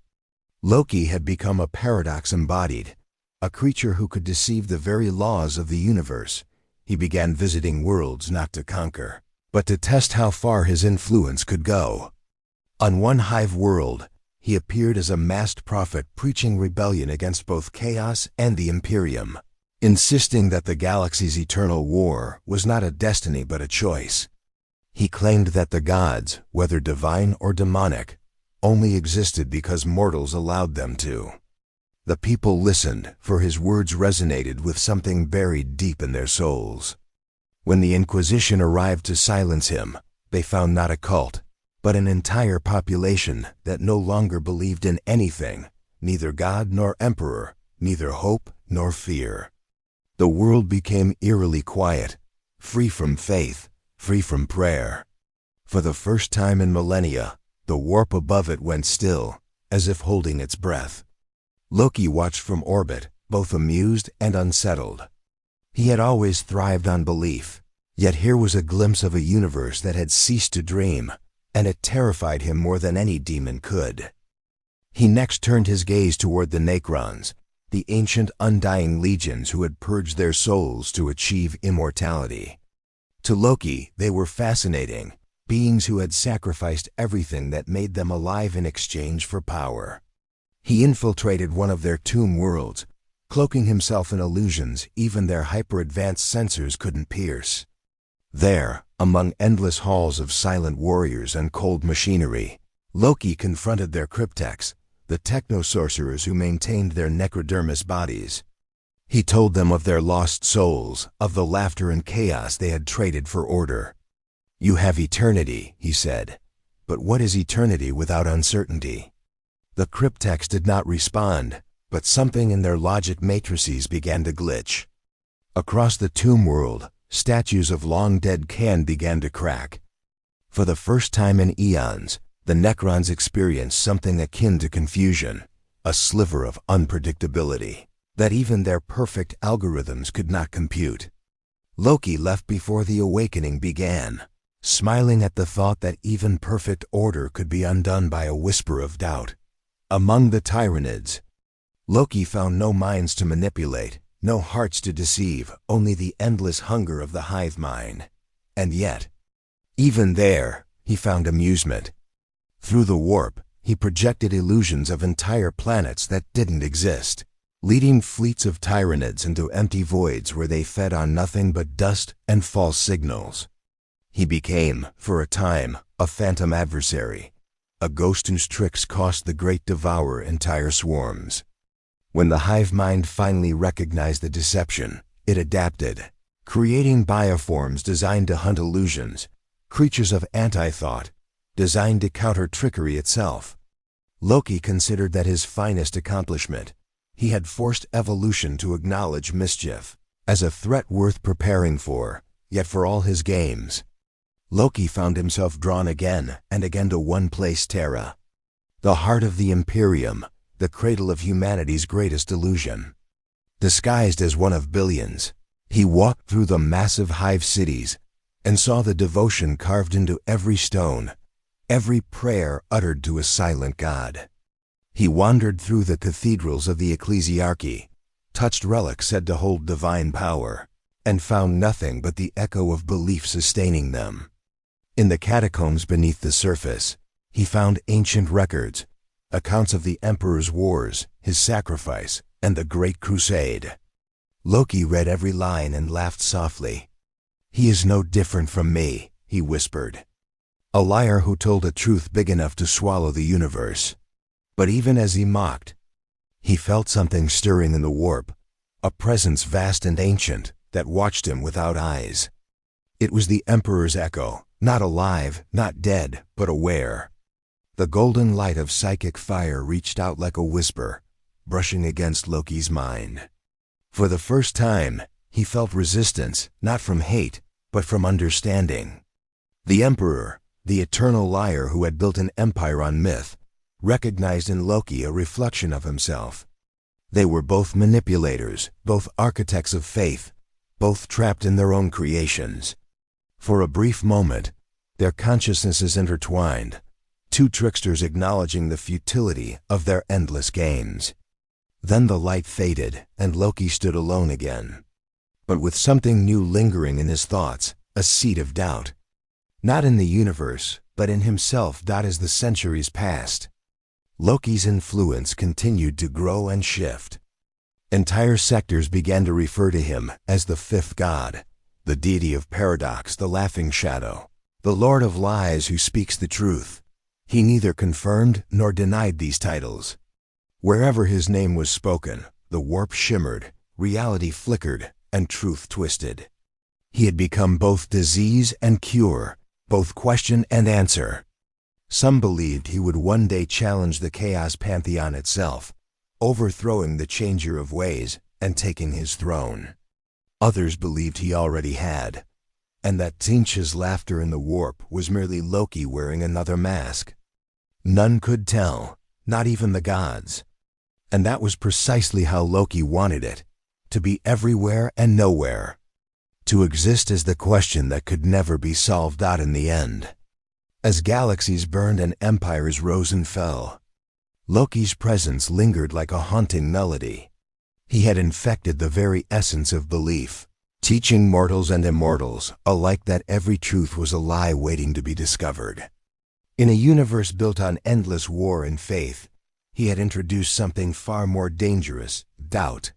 Loki had become a paradox embodied, a creature who could deceive the very laws of the universe. He began visiting worlds not to conquer, but to test how far his influence could go. On one Hive world, he appeared as a masked prophet preaching rebellion against both chaos and the Imperium, insisting that the galaxy's eternal war was not a destiny but a choice. He claimed that the gods, whether divine or demonic, only existed because mortals allowed them to. The people listened, for his words resonated with something buried deep in their souls. When the Inquisition arrived to silence him, they found not a cult, but an entire population that no longer believed in anything, neither God nor emperor, neither hope nor fear. The world became eerily quiet, free from faith, free from prayer. For the first time in millennia, the warp above it went still, as if holding its breath. Loki watched from orbit, both amused and unsettled. He had always thrived on belief, yet here was a glimpse of a universe that had ceased to dream, and it terrified him more than any demon could. He next turned his gaze toward the Necrons, the ancient undying legions who had purged their souls to achieve immortality. To Loki, they were fascinating, beings who had sacrificed everything that made them alive in exchange for power. He infiltrated one of their tomb worlds, cloaking himself in illusions even their hyper-advanced sensors couldn't pierce. There, among endless halls of silent warriors and cold machinery, Loki confronted their cryptechs, the techno-sorcerers who maintained their necrodermis bodies. He told them of their lost souls, of the laughter and chaos they had traded for order. "You have eternity," he said. "But what is eternity without uncertainty?" The cryptex did not respond, but something in their logic matrices began to glitch. Across the tomb world, statues of long-dead Khan began to crack. For the first time in eons, the Necrons experienced something akin to confusion, a sliver of unpredictability that even their perfect algorithms could not compute. Loki left before the awakening began, smiling at the thought that even perfect order could be undone by a whisper of doubt. Among the Tyranids, Loki found no minds to manipulate, no hearts to deceive, only the endless hunger of the hive mind. And yet, even there, he found amusement. Through the warp, he projected illusions of entire planets that didn't exist, leading fleets of Tyranids into empty voids where they fed on nothing but dust and false signals. He became, for a time, a phantom adversary, a ghost whose tricks cost the Great Devourer entire swarms. When the hive mind finally recognized the deception, it adapted, creating bioforms designed to hunt illusions, creatures of anti-thought, designed to counter trickery itself. Loki considered that his finest accomplishment. He had forced evolution to acknowledge mischief as a threat worth preparing for, yet for all his games, Loki found himself drawn again and again to one place, Terra, the heart of the Imperium, the cradle of humanity's greatest illusion. Disguised as one of billions, he walked through the massive hive cities and saw the devotion carved into every stone, every prayer uttered to a silent god. He wandered through the cathedrals of the ecclesiarchy, touched relics said to hold divine power, and found nothing but the echo of belief sustaining them. In the catacombs beneath the surface, he found ancient records, accounts of the Emperor's wars, his sacrifice, and the Great Crusade. Loki read every line and laughed softly. "He is no different from me," he whispered. "A liar who told a truth big enough to swallow the universe." But even as he mocked, he felt something stirring in the warp, a presence vast and ancient that watched him without eyes. It was the Emperor's echo, not alive, not dead, but aware. The golden light of psychic fire reached out like a whisper, brushing against Loki's mind. For the first time, he felt resistance, not from hate, but from understanding. The Emperor, the eternal liar who had built an empire on myth, recognized in Loki a reflection of himself. They were both manipulators, both architects of faith, both trapped in their own creations. For a brief moment, their consciousnesses intertwined, two tricksters acknowledging the futility of their endless games. Then the light faded, and Loki stood alone again, but with something new lingering in his thoughts, a seed of doubt. Not in the universe, but in himself. As the centuries passed, Loki's influence continued to grow and shift. Entire sectors began to refer to him as the fifth god, the deity of paradox, the laughing shadow, the lord of lies who speaks the truth. He neither confirmed nor denied these titles. Wherever his name was spoken, the warp shimmered, reality flickered, and truth twisted. He had become both disease and cure, both question and answer. Some believed he would one day challenge the chaos pantheon itself, overthrowing the changer of ways and taking his throne. Others believed he already had, and that Tzeentch's laughter in the warp was merely Loki wearing another mask. None could tell, not even the gods. And that was precisely how Loki wanted it, to be everywhere and nowhere, to exist as the question that could never be solved. In the end, as galaxies burned and empires rose and fell, Loki's presence lingered like a haunting melody. He had infected the very essence of belief, teaching mortals and immortals alike that every truth was a lie waiting to be discovered. In a universe built on endless war and faith, he had introduced something far more dangerous: doubt.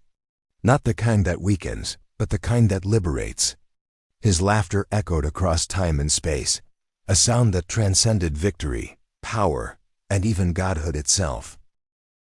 Not the kind that weakens, but the kind that liberates. His laughter echoed across time and space, a sound that transcended victory, power, and even godhood itself.